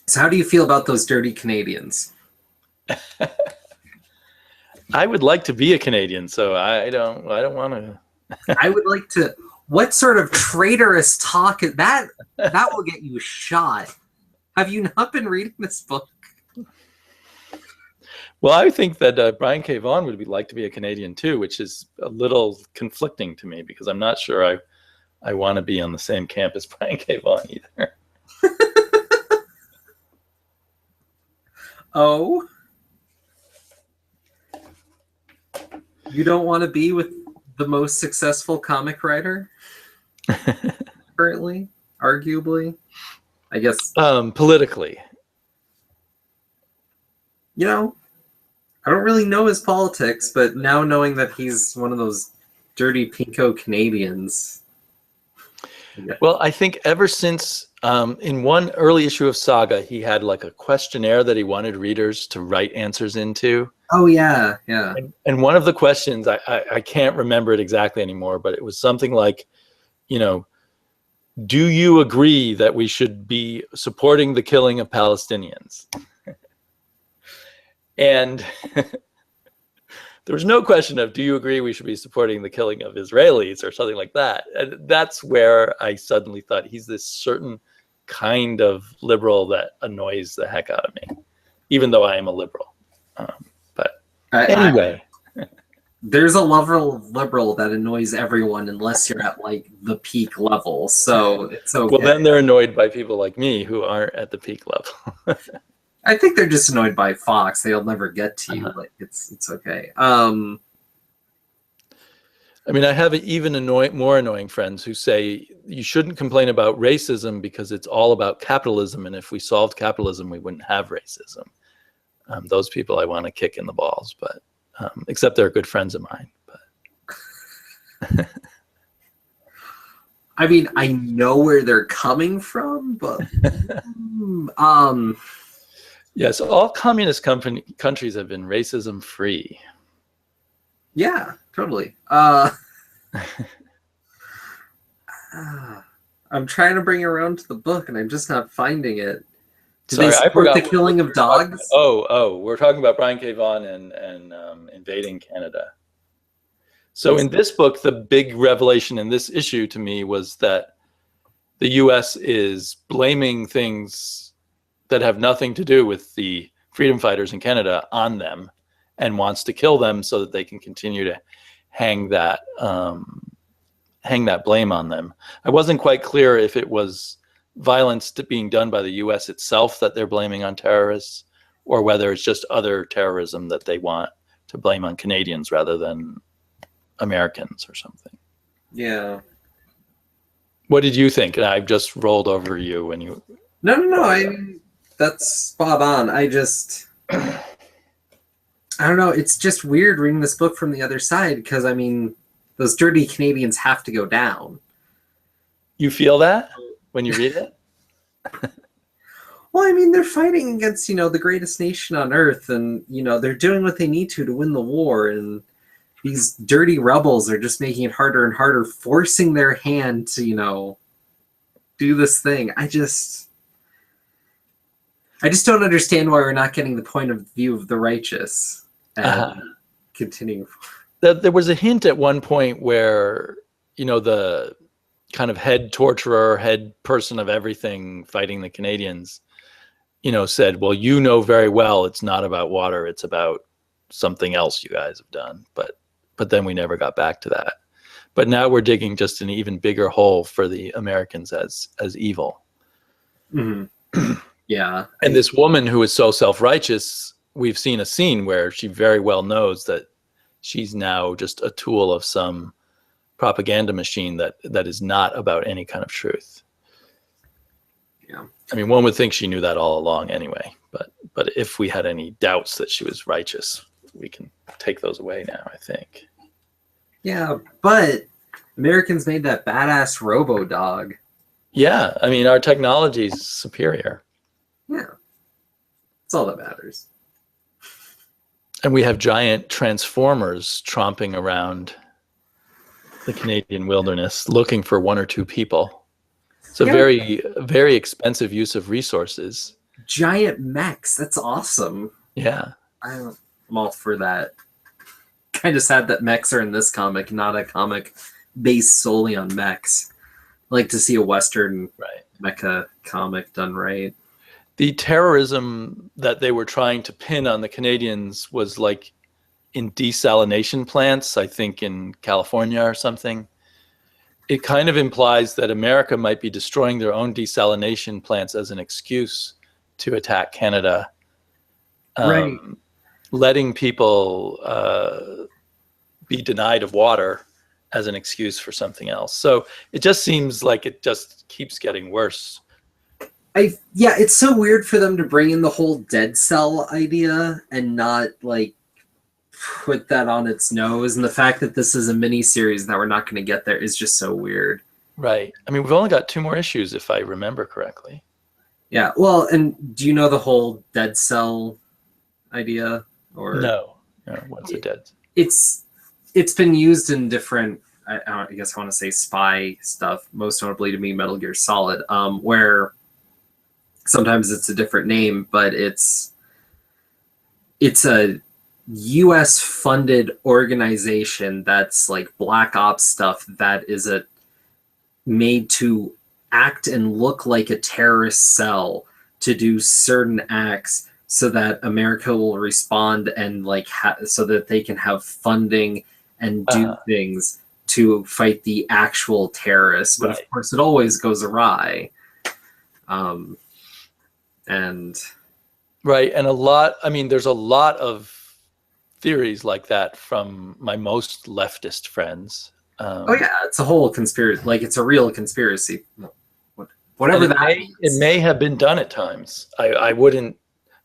So how do you feel about those dirty Canadians? I would like to be a Canadian, so I don't want to. I would like to. What sort of traitorous talk is that? That will get you shot. Have you not been reading this book? Well, I think that Brian K. Vaughan would like to be a Canadian too, which is a little conflicting to me because I'm not sure I want to be on the same camp as Brian K. Vaughan either. Oh? You don't want to be with the most successful comic writer? Currently? Arguably? I guess. Politically. I don't really know his politics, but now knowing that he's one of those dirty pinko Canadians. Well, I think ever since in one early issue of Saga, he had like a questionnaire that he wanted readers to write answers into. Oh, yeah, yeah. And one of the questions, I can't remember it exactly anymore, but it was something like, do you agree that we should be supporting the killing of Palestinians? And there was no question of, do you agree we should be supporting the killing of Israelis or something like that? And that's where I suddenly thought he's this certain kind of liberal that annoys the heck out of me, even though I am a liberal. But anyway. There's a liberal that annoys everyone unless you're at like the peak level. So it's okay. Well, then they're annoyed by people like me who aren't at the peak level. I think they're just annoyed by Fox. They'll never get to you. Like it's okay. I mean, I have even more annoying friends who say you shouldn't complain about racism because it's all about capitalism, and if we solved capitalism, we wouldn't have racism. Those people I want to kick in the balls, but except they're good friends of mine. But I mean, I know where they're coming from, but yes, all communist countries have been racism free. Yeah, totally. I'm trying to bring it around to the book, and I'm just not finding it. Did they support the killing of dogs? We're talking about Brian K. Vaughan and invading Canada. So in this book, the big revelation in this issue to me was that the U.S. is blaming things that have nothing to do with the freedom fighters in Canada on them and wants to kill them so that they can continue to hang that blame on them. I wasn't quite clear if it was violence being done by the U.S. itself that they're blaming on terrorists, or whether it's just other terrorism that they want to blame on Canadians rather than Americans or something. Yeah. What did you think? And I've just rolled over you when you... No. That's spot on. I just... I don't know. It's just weird reading this book from the other side because, I mean, those dirty Canadians have to go down. You feel that when you read it? Well, I mean, they're fighting against, the greatest nation on earth, and, they're doing what they need to win the war, and these dirty rebels are just making it harder and harder, forcing their hand to, do this thing. I just don't understand why we're not getting the point of view of the righteous and continuing. There was a hint at one point where, the kind of head torturer, head person of everything fighting the Canadians, said, well, very well it's not about water, it's about something else you guys have done. But then we never got back to that. But now we're digging just an even bigger hole for the Americans as evil. Mm-hmm. Yeah. And this woman who is so self-righteous, we've seen a scene where she very well knows that she's now just a tool of some propaganda machine that is not about any kind of truth. Yeah. I mean, one would think she knew that all along anyway, but if we had any doubts that she was righteous, we can take those away now, I think. Yeah, but Americans made that badass robo-dog. Yeah, I mean, our technology is superior. Yeah. That's all that matters. And we have giant transformers tromping around the Canadian wilderness looking for one or two people. It's a very, very expensive use of resources. Giant mechs. That's awesome. Yeah. I'm all for that. Kind of sad that mechs are in this comic, not a comic based solely on mechs. I like to see a Western mecha comic done right. The terrorism that they were trying to pin on the Canadians was like in desalination plants, I think in California or something. It kind of implies that America might be destroying their own desalination plants as an excuse to attack Canada. Right. Letting people be denied of water as an excuse for something else. So it just seems like it just keeps getting worse. It's so weird for them to bring in the whole dead cell idea and not like put that on its nose. And the fact that this is a mini series and that we're not going to get there is just so weird. Right. I mean, we've only got 2 more issues, if I remember correctly. Yeah. Well, and do you know the whole dead cell idea? Or no. What's a dead? It's been used in different, I guess I want to say spy stuff, most notably to me Metal Gear Solid, where sometimes it's a different name, but it's a US funded organization that's like black ops stuff that is made to act and look like a terrorist cell to do certain acts so that America will respond and like so that they can have funding and do things to fight the actual terrorists. But of course it always goes awry. And there's a lot of theories like that from my most leftist friends. It's a whole conspiracy. Like, it's a real conspiracy. Whatever that means. It may have been done at times. I wouldn't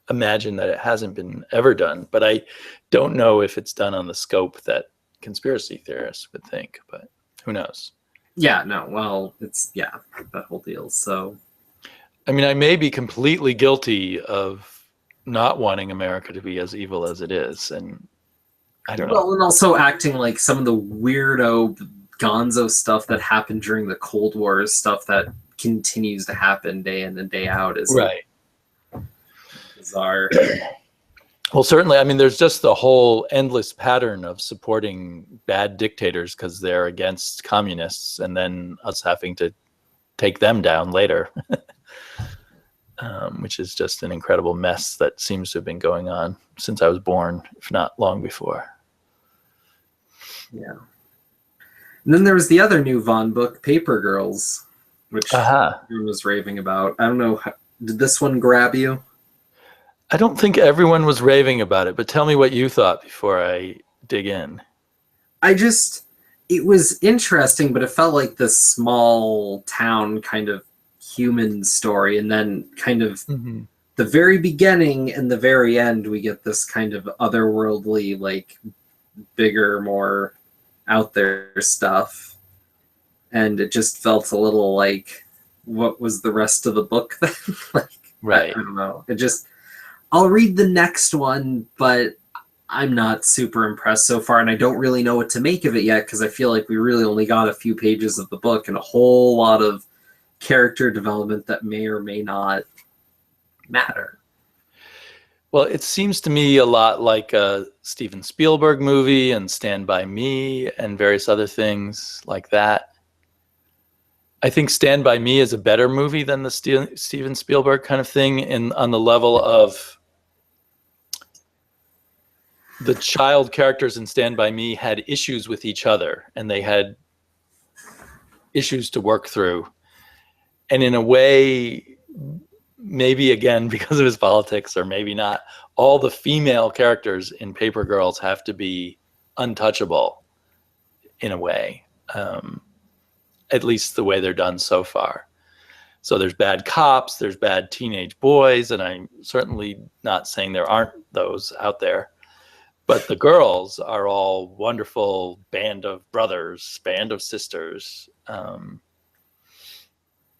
imagine that it hasn't been ever done, but I don't know if it's done on the scope that conspiracy theorists would think, but who knows? Yeah, no, well, it's, that whole deal. So, I mean, I may be completely guilty of not wanting America to be as evil as it is, and I don't know. Well, and also acting like some of the weirdo gonzo stuff that happened during the Cold War is stuff that continues to happen day in and day out is bizarre. Well, certainly, I mean, there's just the whole endless pattern of supporting bad dictators because they're against communists, and then us having to take them down later. Which is just an incredible mess that seems to have been going on since I was born, if not long before. Yeah. And then there was the other new Vaughn book, Paper Girls, which everyone was raving about. I don't know, did this one grab you? I don't think everyone was raving about it, but tell me what you thought before I dig in. It was interesting, but it felt like this small town kind of human story, and then kind of the very beginning and the very end, we get this kind of otherworldly, like bigger, more out there stuff. And it just felt a little like, what was the rest of the book then? Like, Right. I don't know. I'll read the next one, but I'm not super impressed so far, and I don't really know what to make of it yet because I feel like we really only got a few pages of the book and a whole lot of character development that may or may not matter. Well, it seems to me a lot like a Steven Spielberg movie and Stand By Me and various other things like that. I think Stand By Me is a better movie than the Steven Spielberg kind of thing on the level of the child characters in Stand By Me had issues with each other and they had issues to work through. And in a way, maybe again, because of his politics or maybe not, all the female characters in Paper Girls have to be untouchable in a way, at least the way they're done so far. So there's bad cops, there's bad teenage boys, and I'm certainly not saying there aren't those out there. But the girls are all wonderful band of brothers, band of sisters.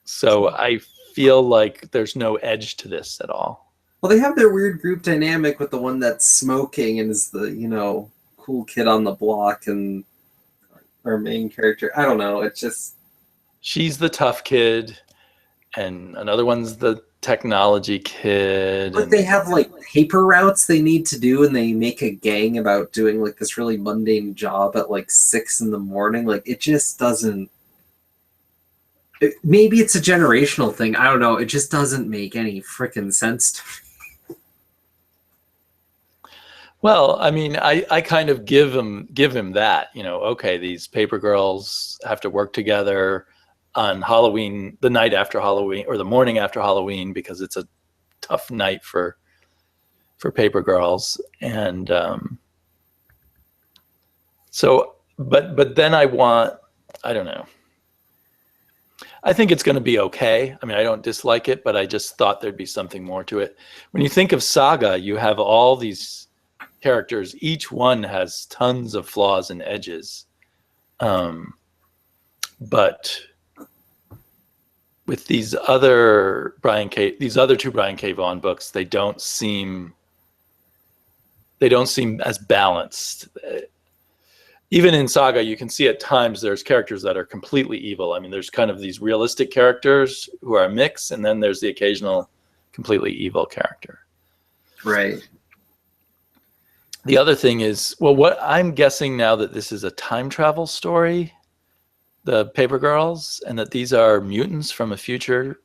So I feel like there's no edge to this at all. Well, they have their weird group dynamic with the one that's smoking and is the, cool kid on the block and our main character. I don't know. It's just... She's the tough kid and another one's the technology kid. But they have like paper routes they need to do, and they make a gang about doing like this really mundane job at like 6 a.m. Like, it just doesn't... Maybe it's a generational thing. I don't know. It just doesn't make any freaking sense to me. Well, I mean, I kind of give him that, okay, these paper girls have to work together on Halloween, the night after Halloween or the morning after Halloween, because it's a tough night for paper girls. And so, but then I don't know. I think it's going to be okay. I mean, I don't dislike it, but I just thought there'd be something more to it. When you think of Saga, you have all these characters. Each one has tons of flaws and edges. But with these other two Brian K. Vaughan books, they don't seem as balanced. Even in Saga, you can see at times there's characters that are completely evil. I mean, there's kind of these realistic characters who are a mix, and then there's the occasional completely evil character. Right. The other thing is, well, what I'm guessing now that this is a time travel story, the Paper Girls, and that these are mutants from a future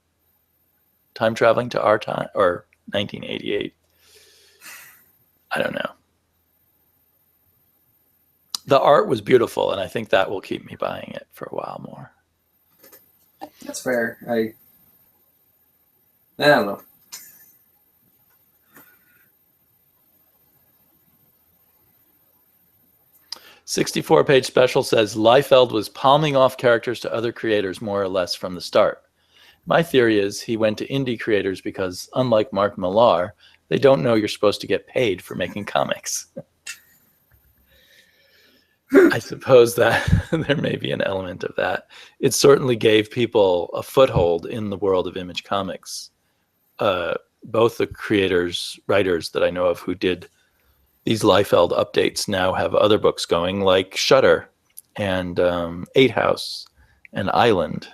time traveling to our time, or 1988. I don't know. The art was beautiful, and I think that will keep me buying it for a while more. That's fair. I don't know. "64-page special says Liefeld was palming off characters to other creators more or less from the start. My theory is he went to indie creators because, unlike Mark Millar, they don't know you're supposed to get paid for making comics." I suppose that there may be an element of that. It certainly gave people a foothold in the world of Image Comics. Both the writers that I know of who did these Liefeld updates now have other books going, like Shutter and 8 House and Island.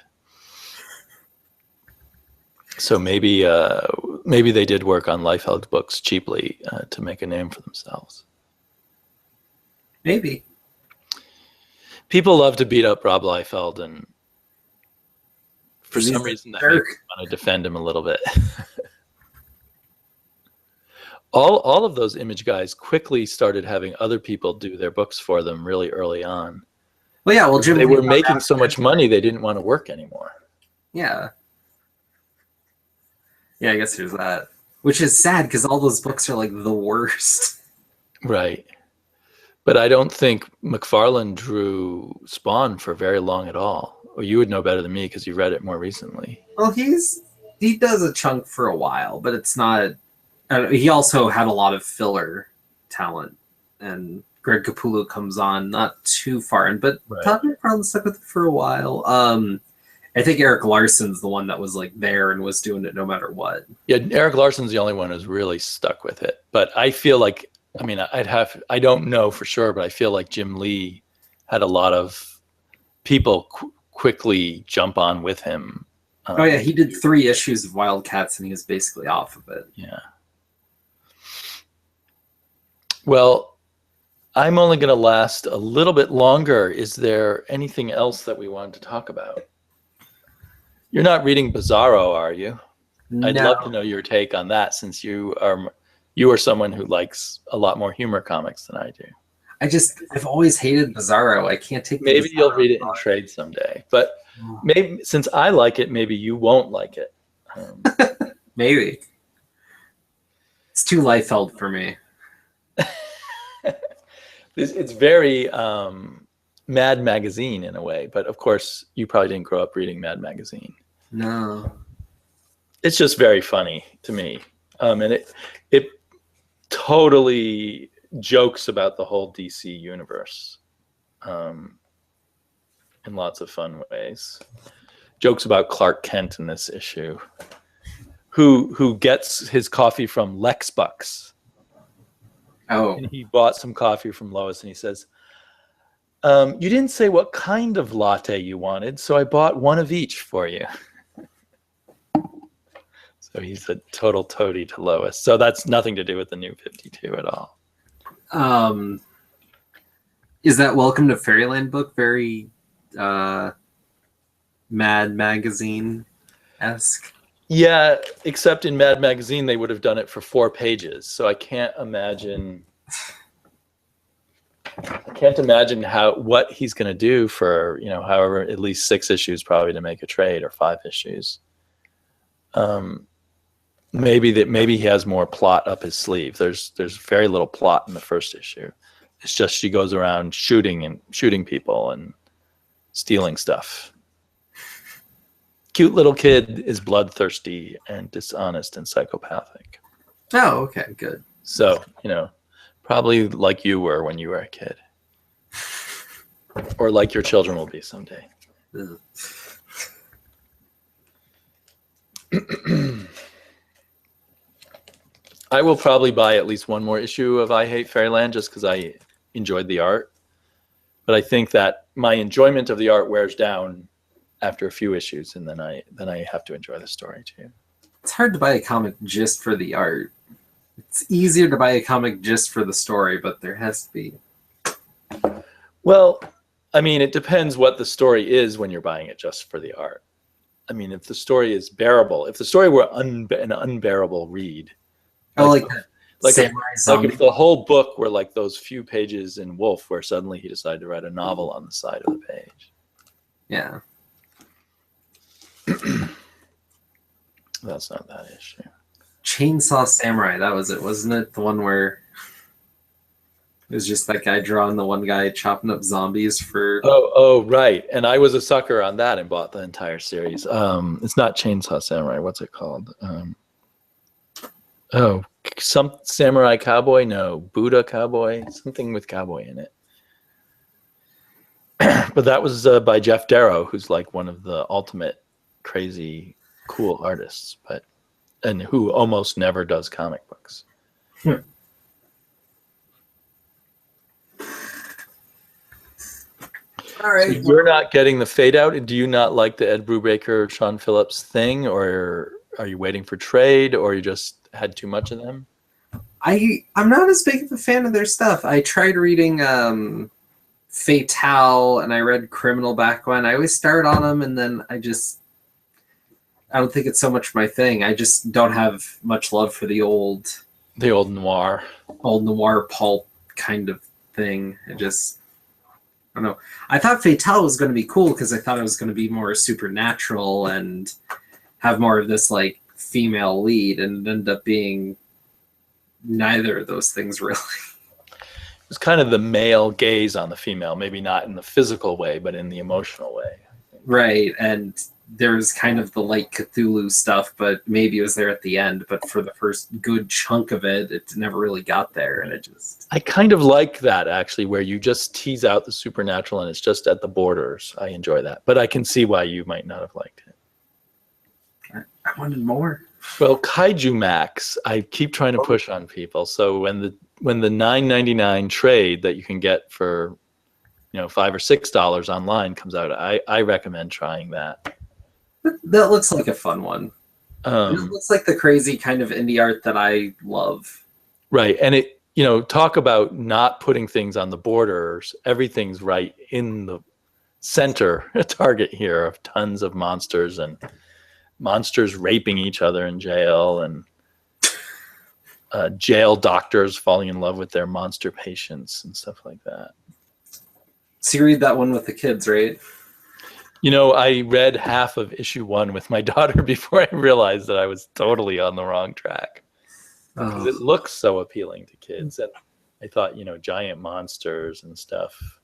So maybe they did work on Liefeld books cheaply to make a name for themselves. Maybe. People love to beat up Rob Liefeld, and for some reason that makes me want to defend him a little bit. All of those Image guys quickly started having other people do their books for them really early on. Well, yeah. Well, Jim, they were making so much money they didn't want to work anymore. Yeah. Yeah, I guess there's that. Which is sad because all those books are like the worst. Right. But I don't think McFarlane drew Spawn for very long at all. Or you would know better than me because you read it more recently. Well, he's he does a chunk for a while, but it's not. He also had a lot of filler talent, and Greg Capullo comes on not too far in, but Todd McFarlane stuck with it for a while. I think Eric Larson's the one that was like there and was doing it no matter what. Yeah, Eric Larson's the only one who's really stuck with it. But I feel like, I mean, I don't know for sure, but I feel like Jim Lee had a lot of people quickly jump on with him. Oh yeah, he did 3 issues of Wildcats and he was basically off of it. Yeah. Well, I'm only going to last a little bit longer. Is there anything else that we wanted to talk about? You're not reading Bizarro, are you? No. I'd love to know your take on that, since you are someone who likes a lot more humor comics than I do. I've always hated Bizarro. I can't take. Maybe you'll read it in trade someday, but maybe since I like it, maybe you won't like it. Maybe it's too Liefeld for me. It's very Mad Magazine in a way, but of course you probably didn't grow up reading Mad Magazine. No, it's just very funny to me, and it totally jokes about the whole DC universe in lots of fun ways. Jokes about Clark Kent in this issue, who gets his coffee from Lex Bucks. Oh, and he bought some coffee from Lois, and he says, "You didn't say what kind of latte you wanted, so I bought one of each for you." So he's a total toady to Lois. So that's nothing to do with the New 52 at all. Is that Welcome to Fairyland book very Mad Magazine-esque? Yeah, except in Mad Magazine they would have done it for 4 pages. So I can't imagine what he's going to do for, however, at least 6 issues probably to make a trade, or 5 issues. Maybe he has more plot up his sleeve. There's very little plot in the first issue. It's just she goes around shooting people and stealing stuff. Cute little kid is bloodthirsty and dishonest and psychopathic. Oh, okay, good. So, probably like you were when you were a kid. Or like your children will be someday. I will probably buy at least one more issue of I Hate Fairyland just because I enjoyed the art. But I think that my enjoyment of the art wears down after a few issues, and then I have to enjoy the story too. It's hard to buy a comic just for the art. It's easier to buy a comic just for the story, but there has to be. Well, I mean, it depends what the story is when you're buying it just for the art. I mean, if the story is bearable, if the story were an unbearable read, like if the whole book were like those few pages in Wolf where suddenly he decided to write a novel on the side of the page. Yeah. That's not that issue. Chainsaw Samurai, that was it, wasn't it? The one where it was just that guy drawing the one guy chopping up zombies for... Oh, right. And I was a sucker on that and bought the entire series. It's not Chainsaw Samurai. What's it called? Some Samurai Cowboy? No, Buddha Cowboy? Something with cowboy in it. But that was by Jeff Darrow, who's like one of the ultimate crazy cool artists, and who almost never does comic books. All right. So you're not getting the fade out. Do you not like the Ed Brubaker, Sean Phillips thing, or are you waiting for trade, or you just had too much of them? I'm not as big of a fan of their stuff. I tried reading Fatale, and I read Criminal back when. I always start on them, and then I don't think it's so much my thing. I just don't have much love for the old noir pulp kind of thing. I don't know. I thought Fatale was going to be cool because I thought it was going to be more supernatural and have more of this like female lead, and it ended up being neither of those things really. It's kind of the male gaze on the female, maybe not in the physical way, but in the emotional way. Right, and there's kind of the light Cthulhu stuff, but maybe it was there at the end. But for the first good chunk of it, it never really got there, and it just. I kind of like that, actually, where you just tease out the supernatural and it's just at the borders. I enjoy that, but I can see why you might not have liked it. I wanted more. Well, Kaiju Max, I keep trying to push on people. So when the $9.99 trade that you can get for $5 or $6 online comes out, I recommend trying that. That looks like a fun one. It looks like the crazy kind of indie art that I love. Right, and it talk about not putting things on the borders. Everything's right in the center target here of tons of monsters and monsters raping each other in jail and jail doctors falling in love with their monster patients and stuff like that. So you read that one with the kids, right? I read half of issue 1 with my daughter before I realized that I was totally on the wrong track. Because it looks so appealing to kids. And I thought, giant monsters and stuff.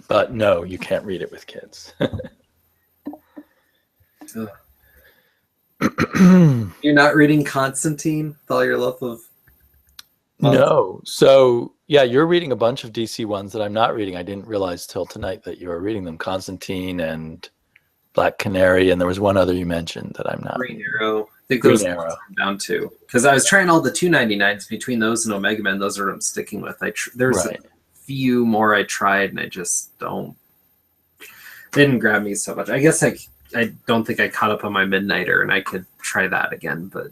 But no, you can't read it with kids. You're not reading Constantine with all your love of... No. So, yeah, you're reading a bunch of DC ones that I'm not reading. I didn't realize till tonight that you were reading them. Constantine and Black Canary, and there was one other you mentioned that I'm not. Green Arrow. I think those are down to. Because I was trying all the 299s between those and Omega Men. Those are what I'm sticking with. There's a few more I tried, and I just don't... They didn't grab me so much. I guess I don't think I caught up on my Midnighter, and I could try that again, but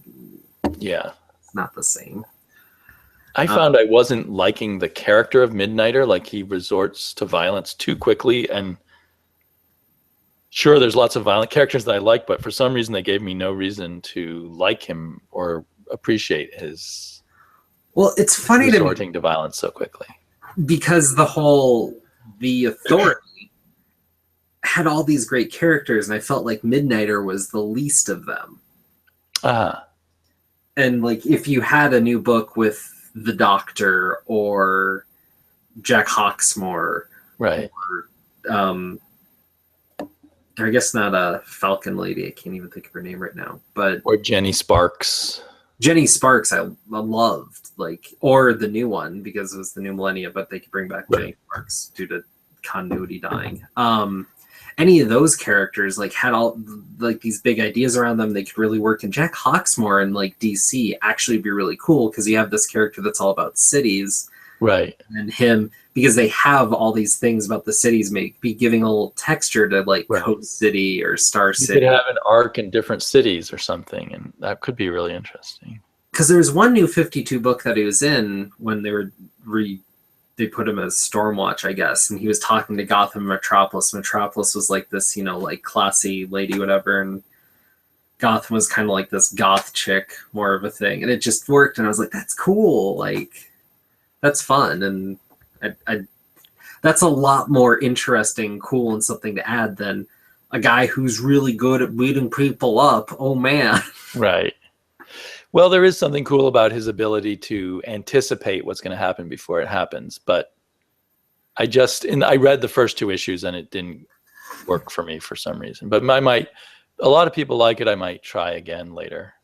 yeah, it's not the same. I found I wasn't liking the character of Midnighter. Like, he resorts to violence too quickly, and sure, there's lots of violent characters that I like, but for some reason they gave me no reason to like him or appreciate his it's funny resorting to violence so quickly. Because the Authority had all these great characters, and I felt like Midnighter was the least of them. And like, if you had a new book with the Doctor or Jack Hawksmoor, right? Or, I guess not a Falcon Lady. I can't even think of her name right now. Or Jenny Sparks. Jenny Sparks, I loved, or the new one because it was the new millennia, but they could bring back Jenny Sparks due to continuity dying. Any of those characters had all these big ideas around them. They could really work. And Jack Hawksmoor in DC actually be really cool because you have this character that's all about cities, right? And him, because they have all these things about the cities, be giving a little texture to Coast City or Star City. You could have an arc in different cities or something, and that could be really interesting. Because there was one new 52 book that he was in when they were they put him as Stormwatch, I guess, and he was talking to Gotham and Metropolis. Metropolis was this, classy lady, whatever, and Gotham was kind of this goth chick, more of a thing, and it just worked. And I was like, that's cool, that's fun, and I that's a lot more interesting, cool, and something to add than a guy who's really good at beating people up. Oh man, right. Well, there is something cool about his ability to anticipate what's going to happen before it happens. But I read the first 2 issues and it didn't work for me for some reason. But a lot of people like it. I might try again later.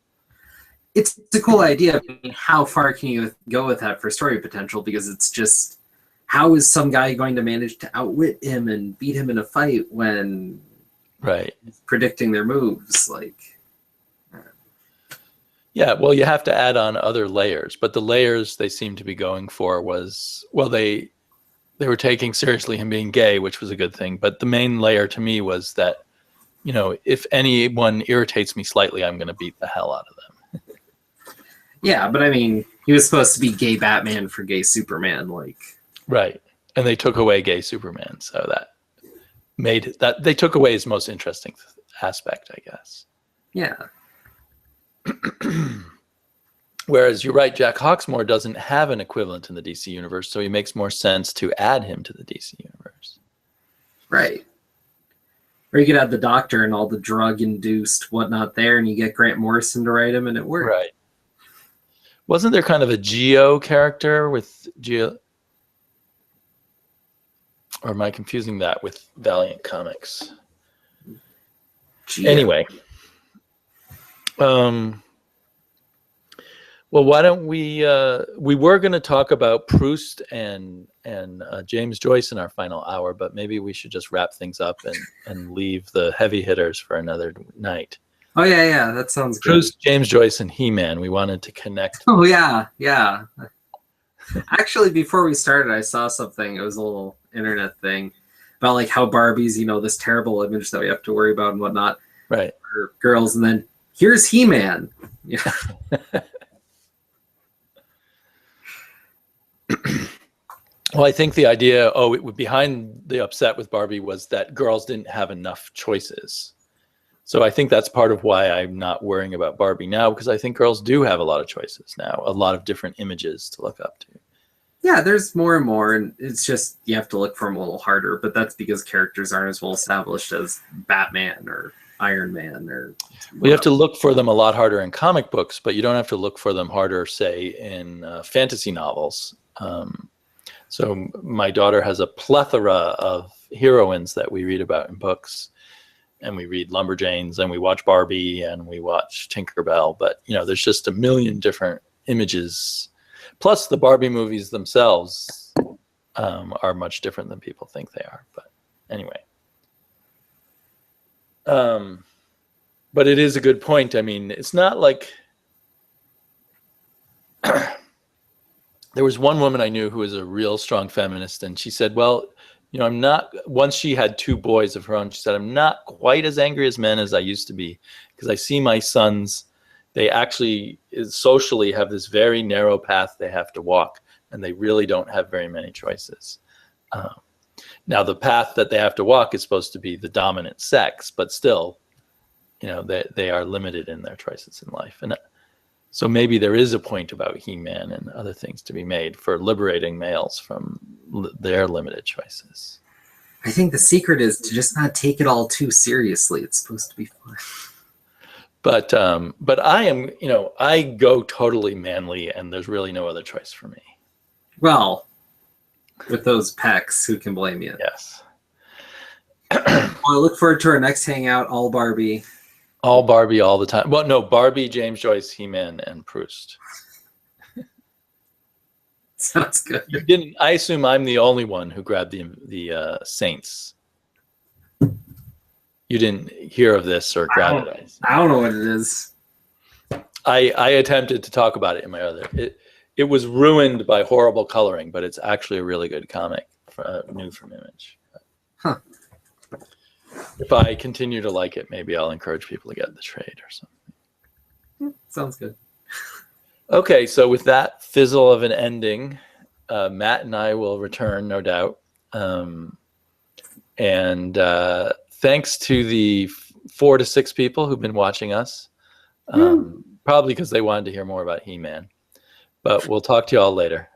It's a cool idea. I mean, how far can you go with that for story potential? Because it's just, how is some guy going to manage to outwit him and beat him in a fight when he's predicting their moves? Yeah, well, you have to add on other layers, but the layers they seem to be going for was, they were taking seriously him being gay, which was a good thing. But the main layer to me was that, if anyone irritates me slightly, I'm going to beat the hell out of them. Yeah, but I mean, he was supposed to be gay Batman for gay Superman, Right, and they took away gay Superman, so that made that they took away his most interesting aspect, I guess. Yeah. Whereas you're right, Jack Hawksmoor doesn't have an equivalent in the DC universe, so it makes more sense to add him to the DC universe. Right. Or you could have the Doctor and all the drug-induced whatnot there, and you get Grant Morrison to write him, and it worked. Right. Wasn't there kind of a Geo character with Geo? Or am I confusing that with Valiant Comics? Gia. Anyway. Well, why don't we were going to talk about Proust and James Joyce in our final hour, but maybe we should just wrap things up and leave the heavy hitters for another night. Oh, yeah, that sounds good. Proust, James Joyce, and He-Man. We wanted to connect. Oh, yeah. Actually, before we started, I saw something. It was a little internet thing about like how Barbie's, this terrible image that we have to worry about and whatnot. Right. For girls, and then here's He-Man. Yeah. Well, I think the idea, behind the upset with Barbie was that girls didn't have enough choices. So I think that's part of why I'm not worrying about Barbie now, because I think girls do have a lot of choices now, a lot of different images to look up to. Yeah, there's more and more, and it's just you have to look for them a little harder, but that's because characters aren't as well established as Batman or Iron Man. We have to look for them a lot harder in comic books, but you don't have to look for them harder, say, in fantasy novels. So my daughter has a plethora of heroines that we read about in books, and we read Lumberjanes, and we watch Barbie, and we watch Tinkerbell. But there's just a million different images. Plus, the Barbie movies themselves are much different than people think they are. But anyway, but it is a good point. I mean, it's not like. There was one woman I knew who was a real strong feminist, and she said, well, I'm not, once she had 2 boys of her own, she said, I'm not quite as angry as men as I used to be, because I see my sons, they actually socially have this very narrow path they have to walk, and they really don't have very many choices. Now, the path that they have to walk is supposed to be the dominant sex, but still, they are limited in their choices in life. And so maybe there is a point about He-Man and other things to be made for liberating males from their limited choices. I think the secret is to just not take it all too seriously. It's supposed to be fun. But I am, I go totally manly, and there's really no other choice for me. Well, with those pecs, who can blame you? Yes. Well, I look forward to our next hangout, all Barbie. All Barbie all the time. Well, no, Barbie, James Joyce, He-Man, and Proust. Sounds good. You didn't. I assume I'm the only one who grabbed the Saints. You didn't hear of this or grab it. I don't know what it is. I attempted to talk about it in my other. It was ruined by horrible coloring, but it's actually a really good comic, new from Image. Huh. If I continue to like it, maybe I'll encourage people to get the trade or something. Sounds good. Okay, so with that fizzle of an ending, Matt and I will return, no doubt. And thanks to the 4 to 6 people who've been watching us, probably because they wanted to hear more about He-Man. But we'll talk to you all later.